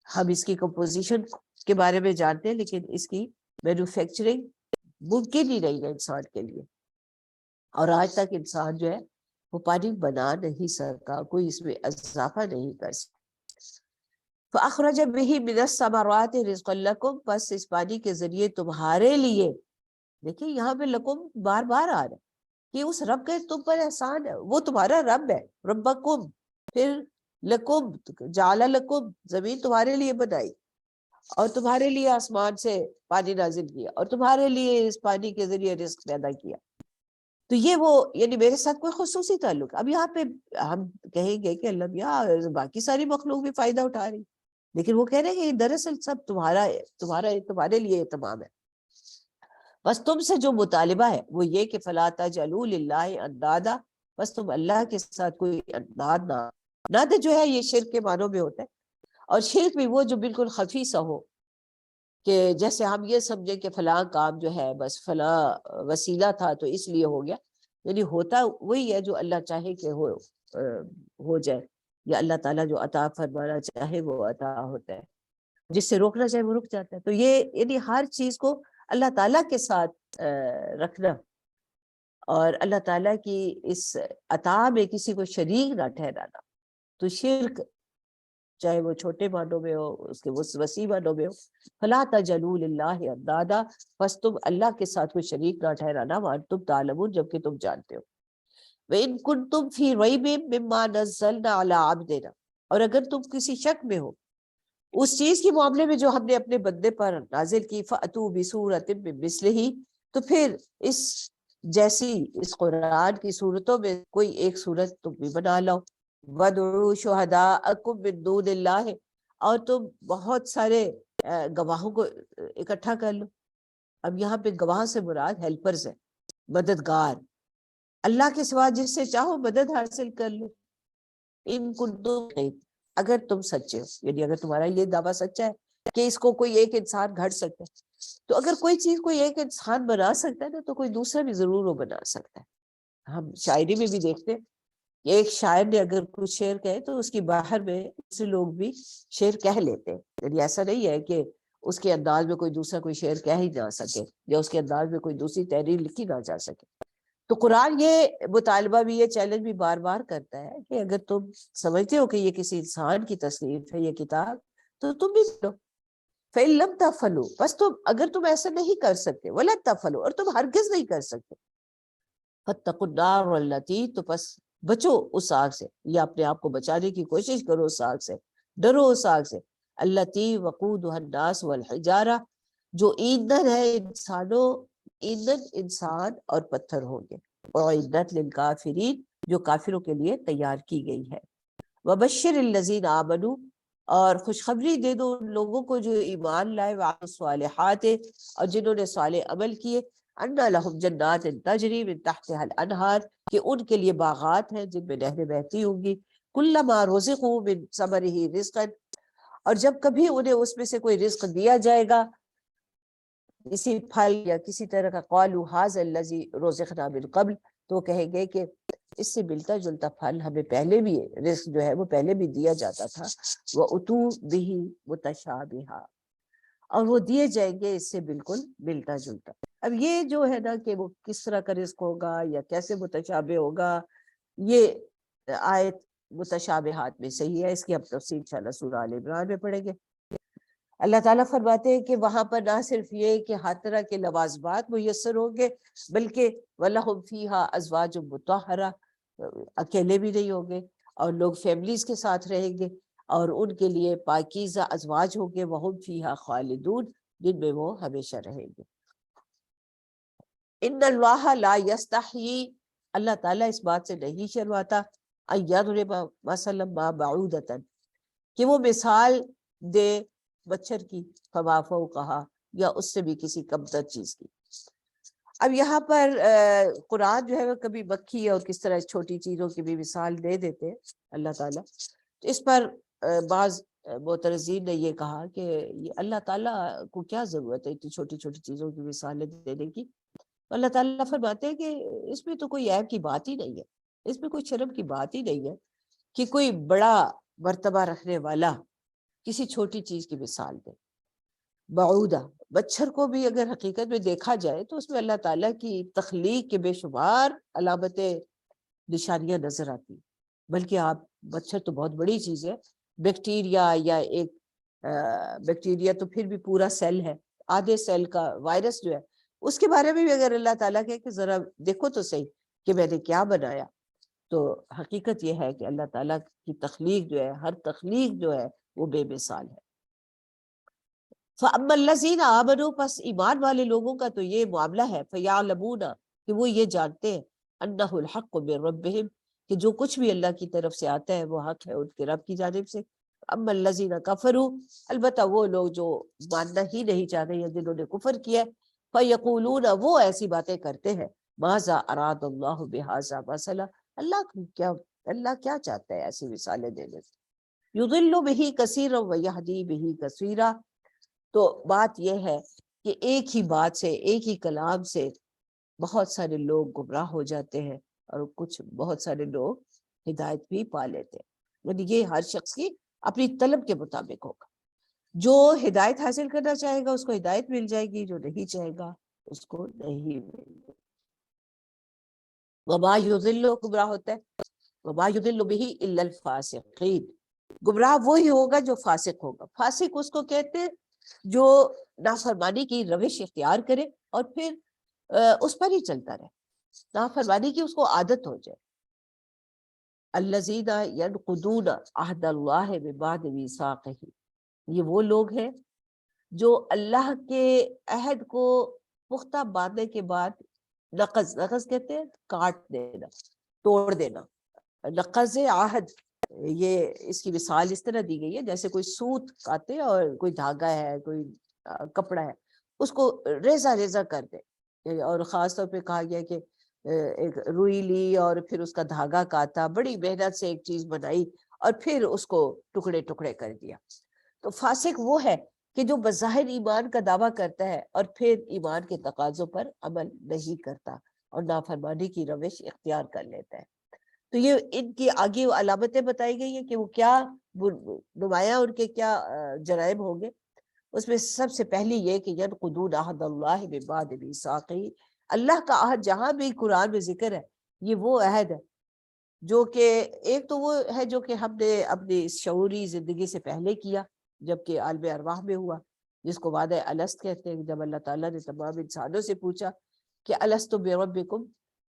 ہم اس کی کمپوزیشن کے بارے میں جانتے ہیں لیکن اس کی مینوفیکچرنگ ممکن ہی نہیں ہے انسان کے لیے. اور آج تک انسان جو ہے وہ پانی بنا نہیں سکا، کوئی اس میں اضافہ نہیں کر سکتا. فَأَخْرَجَ بِهِ مِنَ الثَّمَرَاتِ رِزْقًا لَكُمْ. بس اس پانی کے ذریعے تمہارے لیے، دیکھیں یہاں پہ لکم بار بار آ رہا ہے کہ اس رب کا تم پر احسان ہے، وہ تمہارا رب ہے. ربکم، پھر لکم، جعل لکم، زمین تمہارے لیے بنائی اور تمہارے لیے آسمان سے پانی نازل کیا اور تمہارے لیے اس پانی کے ذریعے رزق پیدا کیا. تو یہ وہ یعنی میرے ساتھ کوئی خصوصی تعلق. اب یہاں پہ ہم کہیں گے کہ اللہ میاں باقی ساری مخلوق بھی فائدہ اٹھا رہی، لیکن وہ کہہ رہے ہیں کہ یہ دراصل سب تمہارے لیے اہتمام ہے. بس تم سے جو مطالبہ ہے وہ یہ کہ فلا تجعلوا للہ اندادا. بس تم اللہ کے ساتھ کوئی انداد نہ. ناد جو ہے یہ شرک کے معنوں میں ہوتا ہے، اور شرک بھی وہ جو بالکل خفی سا ہو، کہ جیسے ہم یہ سمجھیں کہ فلاں کام جو ہے بس فلاں وسیلہ تھا تو اس لیے ہو گیا. یعنی ہوتا وہی ہے جو اللہ چاہے کہ ہو جائے، یا اللہ تعالیٰ جو عطا فرمانا چاہے وہ عطا ہوتا ہے، جس سے روکنا چاہے وہ رک جاتا ہے. تو یہ یعنی ہر چیز کو اللہ تعالیٰ کے ساتھ رکھنا اور اللہ تعالیٰ کی اس عطا میں کسی کو شریک نہ ٹھہرانا. تو شرک چاہے وہ چھوٹے معنوں میں ہو، اس کے وسیع معنوں میں ہو. فلا تجعلوا للہ اندادا. بس تم اللہ کے ساتھ کوئی شریک نہ ٹھہرانا، وانتم تعلمون، جبکہ تم جانتے ہو. وَإِن كُنتُمْ فِي رَيْبٍ مِّمَّا نَزَّلْنَا عَلَىٰ عَبْدِنَا. اور اگر تم کسی شک میں ہو اس چیز کے معاملے میں جو ہم نے اپنے بندے پر نازل کی، فَأْتُوا بِسُورَةٍ مِّن مِّثْلِهِ. تو پھر اس جیسی اس قرآن کی صورتوں میں کوئی ایک صورت تم بھی بنا لو. وَادْعُوا شُهَدَاءَكُم مِّن دُونِ اللَّهِ. اور تم بہت سارے گواہوں کو اکٹھا کر لو. اب یہاں پہ گواہ سے مراد ہیلپرز ہیں، مددگار. اللہ کے سوا جس سے چاہو مدد حاصل کر لو. ان کنتم، اگر تم سچے ہو، یعنی اگر تمہارا یہ دعویٰ سچا ہے کہ اس کو کوئی ایک انسان گھڑ سکتا ہے، تو اگر کوئی چیز کوئی ایک انسان بنا سکتا ہے نا تو کوئی دوسرا بھی ضرور وہ بنا سکتا ہے. ہم شاعری میں بھی دیکھتے ہیں کہ ایک شاعر نے اگر کچھ شعر کہے تو اس کی باہر میں دوسرے لوگ بھی شعر کہہ لیتے ہیں. یعنی ایسا نہیں ہے کہ اس کے انداز میں کوئی دوسرا کوئی شعر کہہ ہی نہ سکے، یا اس کے انداز میں کوئی دوسری تحریر لکھی نہ جا سکے. تو قرآن یہ مطالبہ بھی، یہ چیلنج بھی بار بار کرتا ہے کہ اگر تم سمجھتے ہو کہ یہ کسی انسان کی تصنیف ہے یہ کتاب، تو تم بھی پڑھو. فَإِن لَمْ تَفْعَلُوا. بس تم اگر تم ایسا نہیں کر سکتے، وَلَن تَفْعَلُوا، اور تم ہرگز نہیں کر سکتے، فَاتَّقُوا النَّارَ الَّتِي. تو پس بچو اس آگ سے، یا اپنے آپ کو بچانے کی کوشش کرو اس آگ سے، ڈرو اس آگ سے. الَّتِي وَقُودُهَا النَّاسُ وَالْحِجَارَةُ. جو ایندھن ہے انسانوں، ایندھن انسان اور پتھر ہوں گے. وَأُعِدَّتْ لِلْكَافِرِينَ. جو کافروں کے لیے تیار کی گئی ہے. وَبَشِّرِ الَّذِينَ آمَنُوا. اور خوشخبری دے دو ان لوگوں کو جو ایمان لائے، وعملوا الصالحات، اور جنہوں نے صالح عمل کیے، ان لہم جنات تجری من تحتها الانہار، کہ ان کے لیے باغات ہیں جن میں نہریں بہتی ہوں گی. کلما رزقوا من ثمره رزقا. اور جب کبھی انہیں اس میں سے کوئی رزق دیا جائے گا، کسی پھل یا کسی طرح کا، قالوا ھذا الذی رزقنا من قبل. تو کہیں گے کہ اس سے ملتا جلتا پھل ہمیں پہلے بھی، رزق جو ہے وہ پہلے بھی دیا جاتا تھا. وَأُتُوا بِهِ مُتَشَابِهًا. اور وہ دیے جائیں گے اس سے بالکل ملتا جلتا. اب یہ جو ہے نا کہ وہ کس طرح کا رزق ہوگا یا کیسے متشابہ ہوگا، یہ آیت متشابہات میں صحیح ہے. اس کی ہم تفصیل انشاءاللہ سورہ آل عمران میں پڑھیں گے. اللہ تعالیٰ فرماتے ہیں کہ وہاں پر نہ صرف یہ کہ ہر طرح کے لوازمات میسر ہوں گے، بلکہ وَلَهُمْ فِيهَا أَزْوَاجٌ مُطَهَّرَةٌ، اکیلے بھی نہیں ہوں گے اور لوگ فیملیز کے ساتھ رہیں گے، اور ان کے لیے پاکیزہ ازواج ہوں گے، وَهُمْ فِيهَا خَالِدُونَ، جن میں وہ ہمیشہ رہیں گے۔ ان اللہ لا یستحیی، اللہ تعالیٰ اس بات سے نہیں شرماتا، ان یضرب مثلا ما بعودۃ، کہ وہ مثال دے مچھر کی، فما فوقہا، یا اس سے بھی کسی کمتر چیز کی۔ اب یہاں پر قرآن جو ہے وہ کبھی مکھی اور کس طرح چھوٹی چیزوں کی بھی مثال دے دیتے ہیں اللہ تعالیٰ۔ اس پر بعض معترضین نے یہ کہا کہ یہ اللہ تعالیٰ کو کیا ضرورت ہے اتنی چھوٹی چھوٹی چیزوں کی مثالیں دینے کی؟ اللہ تعالیٰ فرماتے ہیں کہ اس میں تو کوئی عیب کی بات ہی نہیں ہے، اس میں کوئی شرم کی بات ہی نہیں ہے کہ کوئی بڑا مرتبہ رکھنے والا کسی چھوٹی چیز کی مثال دے۔ بعودہ، مچھر کو بھی اگر حقیقت میں دیکھا جائے تو اس میں اللہ تعالیٰ کی تخلیق کے بے شمار علامتیں، نشانیاں نظر آتی، بلکہ آپ مچھر تو بہت بڑی چیز ہے، بیکٹیریا یا ایک بیکٹیریا تو پھر بھی پورا سیل ہے، آدھے سیل کا وائرس جو ہے اس کے بارے میں بھی اگر اللہ تعالیٰ کہے کہ ذرا دیکھو تو صحیح کہ میں نے کیا بنایا، تو حقیقت یہ ہے کہ اللہ تعالیٰ کی تخلیق جو ہے، ہر تخلیق جو ہے وہ بے مثال ہے۔ فَأَمَّا الَّذِينَ آمَنُوا، پس ایمان والے لوگوں کا تو یہ معاملہ ہے، فَيَعْلَمُونَ، کہ وہ یہ جانتے ہیں، أَنَّهُ الْحَقُّ مِن رَبِّهِمْ، کہ جو کچھ بھی اللہ کی طرف سے آتا ہے وہ حق ہے ان کے رب کی جانب سے۔ اما الذین کفروا، البتہ وہ لوگ جو ماننا ہی نہیں چاہتے یا جنہوں نے کفر کیا، فیقولون، وہ ایسی باتیں کرتے ہیں، ماذا اراد اللہ بہذا مثلا، اللہ کیا چاہتا ہے ایسی مثالیں دینے سے، یضل بہ کثیرا ویہدی بہ کثیرا۔ تو بات یہ ہے کہ ایک ہی بات سے، ایک ہی کلام سے بہت سارے لوگ گمراہ ہو جاتے ہیں اور کچھ بہت سارے لوگ ہدایت بھی پا لیتے ہیں، یعنی یہ ہر شخص کی اپنی طلب کے مطابق ہوگا، جو ہدایت حاصل کرنا چاہے گا اس کو ہدایت مل جائے گی، جو نہیں چاہے گا اس کو نہیں ملے گی۔ وما یضل، گمراہ ہوتا ہے، وما یضل بہ الا الفاسقین، گمراہ وہی ہوگا جو فاسق ہوگا۔ فاسق اس کو کہتے ہیں جو نافرمانی کی روش اختیار کرے اور پھر اس پر ہی چلتا رہے، نافرمانی کی اس کو عادت ہو جائے۔ الذین ینقضون عہد اللہ من بعد میثاقہ، یہ وہ لوگ ہیں جو اللہ کے عہد کو پختہ باندھنے کے بعد نقض کہتے ہیں کاٹ دینا، توڑ دینا، نقض عہد، یہ اس کی مثال اس طرح دی گئی ہے جیسے کوئی سوت کاتے اور کوئی دھاگا ہے، کوئی کپڑا ہے، اس کو ریزہ ریزہ کر دے، اور خاص طور پہ کہا گیا کہ ایک روئی لی اور پھر اس کا دھاگا کاتا، بڑی محنت سے ایک چیز بنائی اور پھر اس کو ٹکڑے ٹکڑے کر دیا۔ تو فاسق وہ ہے کہ جو بظاہر ایمان کا دعویٰ کرتا ہے اور پھر ایمان کے تقاضوں پر عمل نہیں کرتا اور نافرمانی کی روش اختیار کر لیتا ہے۔ تو یہ ان کی آگے علامتیں بتائی گئی ہیں کہ وہ کیا نمایاں ان کے کیا جرائم ہوں گے۔ اس میں سب سے پہلی یہ کہ ینقضون عہد اللہ من بعد میثاقہ، اللہ کا عہد جہاں بھی قرآن میں ذکر ہے یہ وہ عہد ہے جو کہ ایک تو وہ ہے جو کہ ہم نے اپنی شعوری زندگی سے پہلے کیا جبکہ عالم ارواح میں ہوا، جس کو وعدہ الست کہتے ہیں، جب اللہ تعالیٰ نے تمام انسانوں سے پوچھا کہ الست بربکم،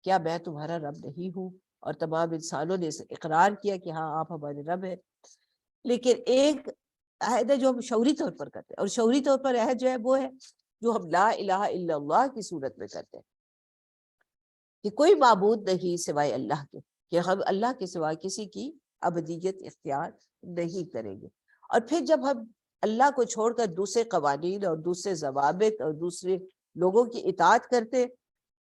کیا میں تمہارا رب نہیں ہوں، اور تمام انسانوں نے اقرار کیا کہ ہاں آپ ہمارے رب ہیں۔ لیکن ایک عہد ہے جو ہم شعوری طور پر کرتے ہیں، اور شعوری طور پر عہد جو ہے وہ ہے جو ہم لا الہ الا اللہ کی صورت میں کرتے ہیں کہ کوئی معبود نہیں سوائے اللہ کے، کہ ہم اللہ کے سوا کسی کی ابدیت اختیار نہیں کریں گے۔ اور پھر جب ہم اللہ کو چھوڑ کر دوسرے قوانین اور دوسرے ضوابط اور دوسرے لوگوں کی اطاعت کرتے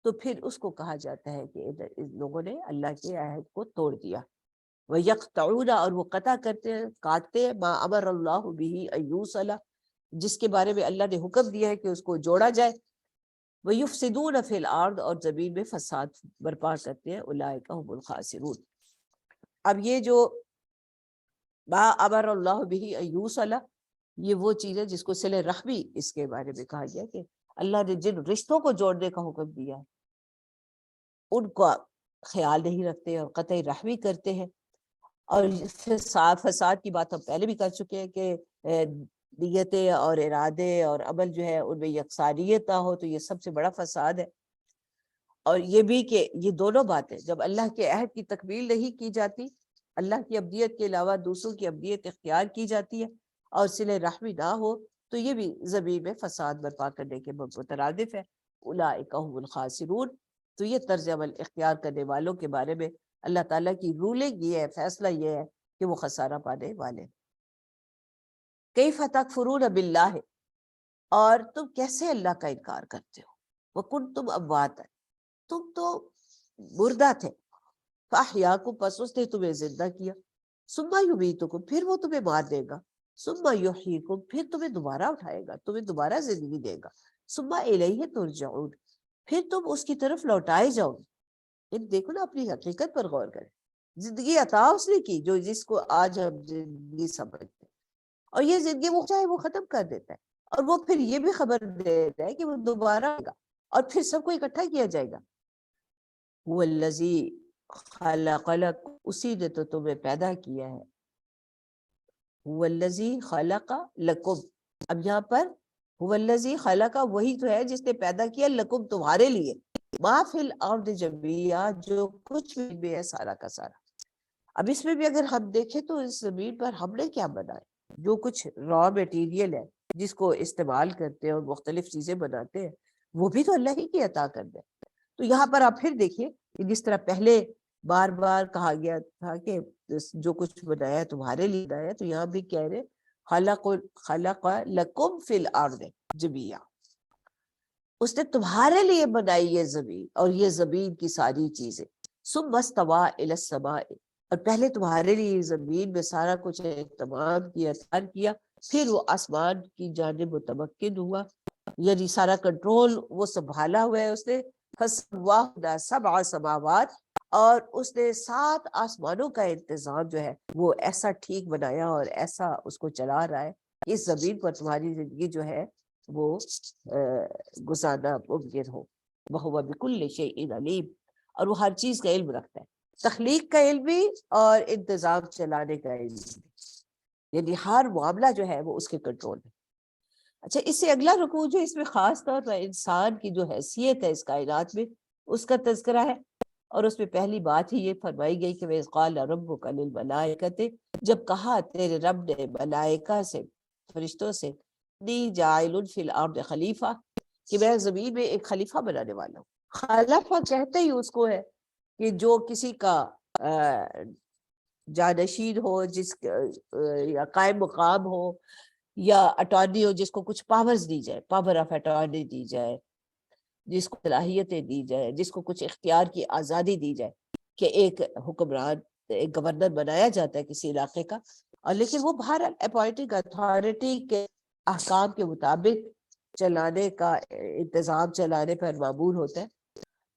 تو پھر اس کو کہا جاتا ہے کہ ان لوگوں نے اللہ کے عہد کو توڑ دیا۔ وَيَقْطَعُونَ، اور وہ قطع کرتے ہیں، کاٹتے ہیں، مَا أَمَرَ اللَّهُ بِهِ أَن يُوصَلَ، جس کے بارے میں اللہ نے حکم دیا ہے کہ اس کو جوڑا جائے۔ وَيُفْسِدُونَ فِي الْأَرْضِ، اور زمین میں فساد برپا کرتے ہیں، أُولَٰئِكَ هُمُ الْخَاسِرُونَ۔ اب یہ جو مَا أَمَرَ اللَّهُ بِهِ أَن يُوصَلَ، یہ وہ چیز ہے جس کو صلہ رحمی اس کے بارے میں کہا گیا کہ اللہ نے جن رشتوں کو جوڑنے کا حکم دیا ہے ان کا خیال نہیں رکھتے اور قطع رحمی کرتے ہیں۔ اور فساد کی بات ہم پہلے بھی کر چکے ہیں کہ نیتیں اور ارادے اور عمل جو ہے ان میں یکسانیت نہ ہو، تو یہ سب سے بڑا فساد ہے۔ اور یہ بھی کہ یہ دونوں باتیں جب اللہ کے عہد کی تکمیل نہیں کی جاتی، اللہ کی ابدیت کے علاوہ دوسروں کی ابدیت اختیار کی جاتی ہے، اور صلہ رحمی نہ ہو، تو یہ بھی زمین میں فساد برپا کرنے کے مترادف ہے۔ اولئک هم الخاسرون۔ تو یہ طرز عمل اختیار کرنے والوں کے بارے میں اللہ تعالیٰ کی رولنگ یہ ہے، فیصلہ یہ ہے کہ وہ خسارہ پانے والے۔ کیف تکفرون باللہ، اور تم کیسے اللہ کا انکار کرتے ہو؟ وکنتم امواتا، تم تو مردہ تھے، فاحیاکم، پس اس نے تمہیں زندہ کیا، ثم یمیتکم، پھر وہ تمہیں مار دے گا، ثم یحییکم، پھر تمہیں دوبارہ اٹھائے گا، تمہیں دوبارہ زندگی دے گا، ثم الیہ ترجعون، پھر تم اس کی طرف لوٹائے جاؤ گے۔ یہ دیکھو نا، اپنی حقیقت پر غور کریں۔ زندگی عطا اس نے کی جو جس کو آج ہم زندگی سمجھتے ہیں، اور یہ زندگی وہ چاہے وہ ختم کر دیتا ہے، اور وہ پھر یہ بھی خبر دیتا ہے کہ وہ دوبارہ آئے گا، اور پھر سب کو اکٹھا کیا جائے گا۔ هو الذی خلق لکم، اسی نے تو تمہیں پیدا کیا ہے۔ هو الذی خلق لکم، اب یہاں پر هو الذی خلق، وہی تو ہے جس نے پیدا کیا، لکم، تمہارے لیے، ما فی الارض جميعا، جو کچھ بھی ہے سارا کا سارا۔ اب اس میں بھی اگر ہم دیکھیں تو اس زمین پر ہم نے کیا بنایا، جو کچھ را میٹیریل ہے جس کو استعمال کرتے ہیں اور مختلف چیزیں بناتے ہیں، وہ بھی تو اللہ ہی کی عطا کر دے۔ تو یہاں پر آپ پھر دیکھیے کہ جس طرح پہلے بار بار کہا گیا تھا کہ جو کچھ بنایا تمہارے لیے بنایا، تو یہاں بھی کہہ رہے خلق لکم فی الارض جميعا، اس نے تمہارے لیے بنائی یہ زمین اور یہ زمین کی ساری چیزیں۔ ثم استوى الى السماء، اور پہلے تمہارے لیے زمین میں سارا کچھ اہتمام کیا، تیار کیا، پھر وہ آسمان کی جانب متمکن ہوا، یعنی سارا کنٹرول وہ سنبھالا ہوا ہے اس نے۔ فسواہن سبع سماوات، اور اس نے 7 آسمانوں کا انتظام جو ہے وہ ایسا ٹھیک بنایا اور ایسا اس کو چلا رہا ہے، اس زمین پر تمہاری زندگی جو ہے وہ گزارنا ممکن ہو۔ وَهُوَ بِكُلِّ شَيْءٍ عَلِيمٌ، اور وہ ہر چیز کا علم رکھتا ہے، تخلیق کا علم بھی اور انتظام چلانے کا علم بھی، یعنی ہر معاملہ جو ہے وہ اس کے کنٹرول میں۔ اچھا، اس سے اگلا رکوع جو اس میں خاص طور پر انسان کی جو حیثیت ہے اس کائنات میں، اس کا تذکرہ ہے، اور اس میں پہلی بات ہی یہ فرمائی گئی کہ وَإِذْ قَالَ رَبُّكَ لِلْمَلَائِكَةِ، جب کہا تیرے رب نے ملائکہ سے، فرشتوں سے، نی جاعل فی الارض خلیفہ، کہ میں زمین میں ایک خلیفہ بنانے والا ہوں۔ خلیفہ کہتے ہی اس کو ہے کہ جو کسی کا جانشین ہو، جس یا قائم مقام ہو، یا اٹارنی ہو، جس کو کچھ پاورز دی جائے، پاور آف اٹارنی دی جائے، جس کو صلاحیتیں دی جائے، جس کو کچھ اختیار کی آزادی دی جائے، کہ ایک حکمران، ایک گورنر بنایا جاتا ہے کسی علاقے کا، اور لیکن وہ بہرحال اپوائنٹنگ اتھارٹی کے احکام کے مطابق چلانے کا انتظام چلانے پر معمول ہوتا ہے۔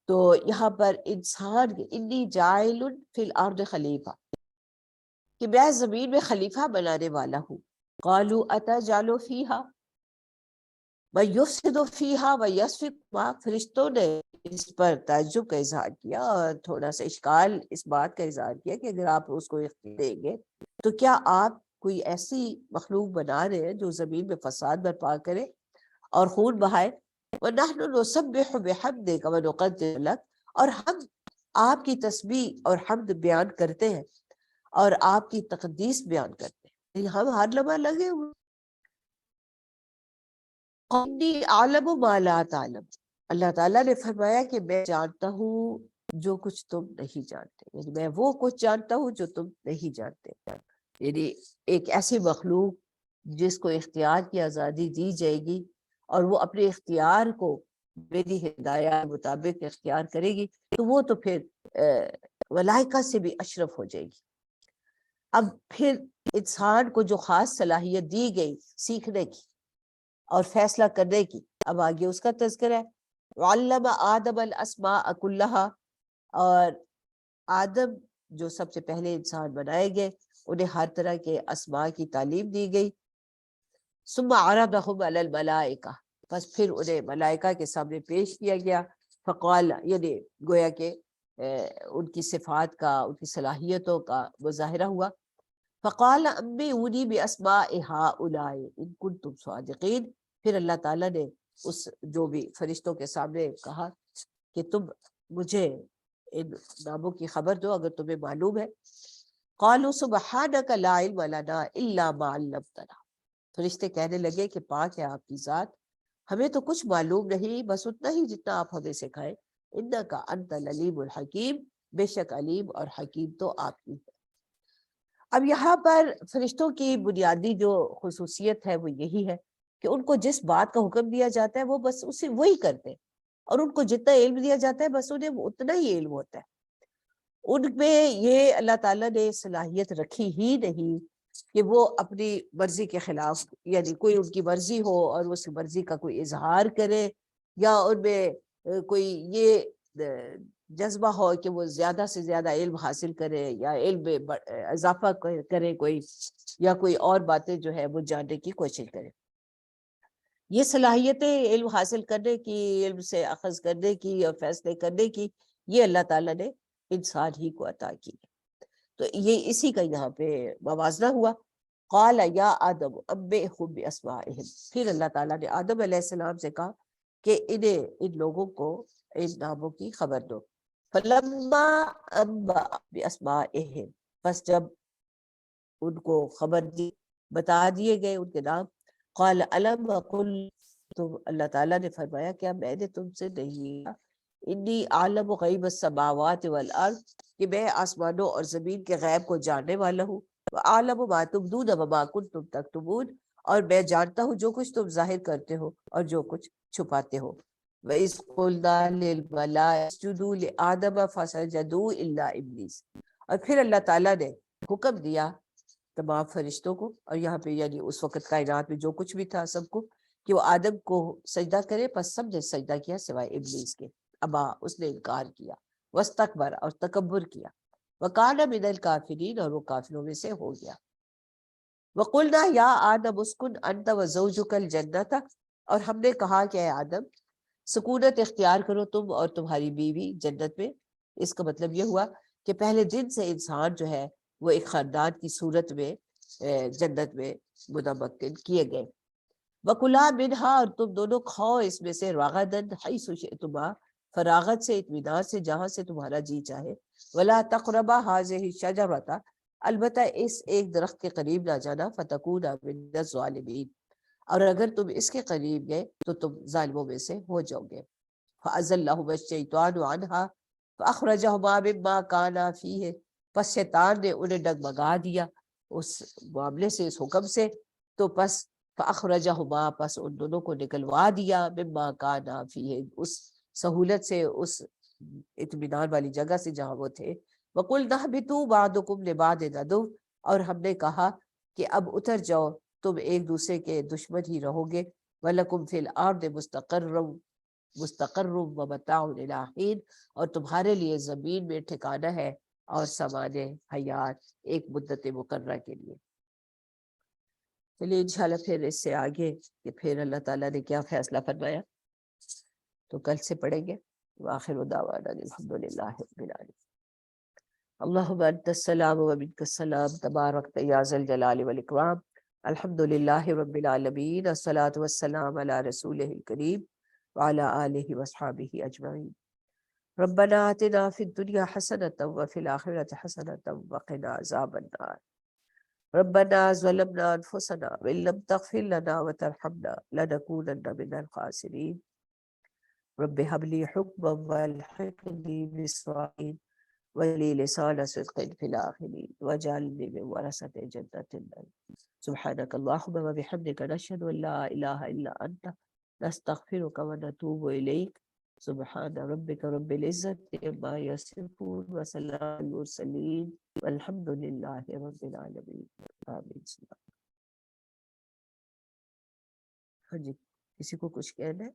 تو یہاں پر انسان انی جاعل فی الارض خلیفہ، کہ میں زمین میں خلیفہ بنانے والا ہوں۔ قالوا اتجعل فیہا وَيُفْسِدُ فِيهَا وَيَسْفِكُ الدِّمَاءَ، فرشتوں نے اس پر تعجب کا اظہار کیا اور تھوڑا سا اشکال اس بات کا اظہار کیا کہ اگر آپ اس کو اختیار دیں گے تو کیا آپ کوئی ایسی مخلوق بنا رہے ہیں جو زمین میں فساد برپا کرے اور خون بہائے۔ وَنَحْنُ نُسَبِّحُ بِحَمْدِكَ وَنُقَدِّسُ لَكَ، اور ہم آپ کی تسبیح اور حمد بیان کرتے ہیں اور آپ کی تقدیس بیان کرتے ہیں، ہم ہر لمحہ لگے ہوئے۔ انی عالم ما لا تعلم، اللہ تعالیٰ نے فرمایا کہ میں جانتا ہوں جو کچھ تم نہیں جانتے، یعنی میں وہ کچھ جانتا ہوں جو تم نہیں جانتے۔ یعنی ایک ایسی مخلوق جس کو اختیار کی آزادی دی جائے گی اور وہ اپنے اختیار کو میری ہدایات کے مطابق اختیار کرے گی، تو وہ تو پھر ملائکہ سے بھی اشرف ہو جائے گی۔ اب پھر انسان کو جو خاص صلاحیت دی گئی سیکھنے کی اور فیصلہ کرنے کی، اب آگے اس کا تذکرہ ہے۔ وَعَلَّمَ آدَمَ الْأَسْمَاءَ كُلَّهَا، اور آدم جو سب سے پہلے انسان بنائے گئے انہیں ہر طرح کے اسماء کی تعلیم دی گئی۔ ثُمَّ عَرَضَهُمْ عَلَى الْمَلَائِكَةِ، پس پھر انہیں ملائکہ کے سامنے پیش کیا گیا۔ فقال، یعنی گویا کہ ان کی صفات کا، ان کی صلاحیتوں کا مظاہرہ ہوا۔ فقال انبئونی باسماء ہؤلاء ان کنتم صادقین. پھر اللہ تعالیٰ نے اس جو بھی فرشتوں کے سامنے کہا کہ تم مجھے ان ناموں کی خبر دو اگر تمہیں معلوم ہے. قالوا سبحانک لا علم لنا الا ما علمتنا. فرشتے کہنے لگے کہ پاک ہے آپ کی ذات، ہمیں تو کچھ معلوم نہیں بس اتنا ہی جتنا آپ ہمیں سکھائے. انک انت العلیم الحکیم، بے شک علیم اور حکیم تو آپ ہی ہے. اب یہاں پر فرشتوں کی بنیادی جو خصوصیت ہے وہ یہی ہے کہ ان کو جس بات کا حکم دیا جاتا ہے وہ بس اسے وہی کرتے ہیں، اور ان کو جتنا علم دیا جاتا ہے بس انہیں اتنا ہی علم ہوتا ہے. ان میں یہ اللہ تعالیٰ نے صلاحیت رکھی ہی نہیں کہ وہ اپنی مرضی کے خلاف، یعنی کوئی ان کی مرضی ہو اور اس مرضی کا کوئی اظہار کرے، یا ان میں کوئی یہ جذبہ ہو کہ وہ زیادہ سے زیادہ علم حاصل کرے یا علم میں اضافہ کرے کوئی، یا کوئی اور باتیں جو ہے وہ جاننے کی کوشش کرے. یہ صلاحیتیں علم حاصل کرنے کی، علم سے اخذ کرنے کی اور فیصلے کرنے کی، یہ اللہ تعالیٰ نے انسان ہی کو عطا کی. تو یہ اسی کا یہاں پہ موازنہ ہوا. قال یا آدم انبئہم باسمائہم. پھر اللہ تعالیٰ نے آدم علیہ السلام سے کہا کہ ان لوگوں کو ان ناموں کی خبر دو. فلما انبأ باسمائہم. بس جب ان کو خبر دی، بتا دیے گئے ان کے نام. قال الم اقل. تو اللہ تعالیٰ نے فرمایا کیا میں نے تم سے نہیں کہا انی عالم غیب السماوات والارض، کہ میں آسمانوں اور زمین کے غیب کو جاننے والا ہوں. وعالم ما تبدون وما کنتم تکتمون. اور میں جانتا ہوں جو کچھ تم ظاہر کرتے ہو اور جو کچھ چھپاتے ہو. وَإِذْ قُلْنَا لِلْمَلَائِكَةِ اسْجُدُوا لِآدَمَ فَسَجَدُوا إِلَّا إِبْلِيسَ. اور پھر اللہ تعالیٰ نے حکم دیا تمام فرشتوں کو، اور یہاں پہ یعنی اس وقت کائنات میں جو کچھ بھی تھا سب کو، کہ وہ آدم کو سجدہ کرے، پس سب نے سجدہ کیا سوائے ابلیس کے. ابا، اس نے انکار کیا. واستکبر، اور تکبر کیا. وکان من الکافرین، اور وہ کافروں میں سے ہو گیا. وقلنا یا آدم اسکن انت وزوجک الجنت. اور ہم نے کہا کہ اے آدم سکونت اختیار کرو تم اور تمہاری بیوی جنت میں. اس کا مطلب یہ ہوا کہ پہلے دن سے انسان جو ہے وہ ایک خاندان کی صورت میں جنت میں متمکن کیے گئے. وَكُلَا مِنْهَا. اور تم دونوں کھاؤ اس میں سے، رَغَدًا حَيْثُ شِئْتُمَا. فراغت سے، اطمینان سے، جہاں سے تمہارا جی چاہے. وَلَا تَقْرَبَا هَٰذِهِ الشَّجَرَةَ. البتہ اس ایک درخت کے قریب نہ جانا. فَتَكُونَا مِنَ الظَّالِمِينَ. اور اگر تم اس کے قریب گئے تو تم ظالموں میں سے ہو جاؤ گے. فَأَزَلَّهُمَا الشَّيْطَانُ عَنْهَا فَأَخْرَجَهُمَا مِمَّا كَانَا فِيهِ. پس شیطان نے انہیں ڈگمگا دیا اس معاملے سے، اس حکم سے. تو پس فَأَخْرَجَهُمَا. پس ان دونوں کو نکلوا دیا مِمَّا كَانَا فِيهِ، اس سہولت سے، اس اطمینان والی جگہ سے جہاں وہ تھے. وَقُلْنَا اهْبِطُوا بَعْضُكُمْ لِبَعْضٍ عَدُوٌّ. اور ہم نے کہا کہ اب اتر جاؤ، تم ایک دوسرے کے دشمن ہی رہو گے. وَلَكُمْ فِي الْأَرْضِ مُسْتَقَرٌّ وَمَتَاعٌ إِلَىٰ حِينٍ. اور تمہارے لیے زمین میں ٹھکانہ ہے اور سامان حیات ایک مدت مقررہ کے لیے. چلیے انشاءاللہ پھر اس سے آگے کہ پھر اللہ تعالیٰ نے کیا فیصلہ فرمایا تو کل سے پڑھیں گے. وآخر دعوانا الحمدللہ رب العالمین. اللہم انت السلام و منک السلام تبارکت یا ذا الجلال والاکرام. الحمدللہ رب العالمین. الصلاة والسلام علی رسولہ الکریم وعلی آلہ واصحابہ اجمعین. ربنا آتنا فی الدنیا حسنۃ وفی الآخرۃ حسنۃ وقنا عذاب النار. ربنا ظلمنا انفسنا وان لم تغفر لنا وترحمنا لنكونن من الخاسرین. رب هب لي حکما والحقنی بالصالحین ولی لسان صدق فی الآخرین واجعلنی من ورثة جنة النعیم. سبحانک اللہم وبحمدک نشہد ان لا الہ الا انت نستغفرک ونتوب الیک. سبحان ربک رب العزت عما یصفون وسلام علی المرسلین والحمد للہ رب العالمین. آمین. ہاں جی، کسی کو کچھ کہنا ہے؟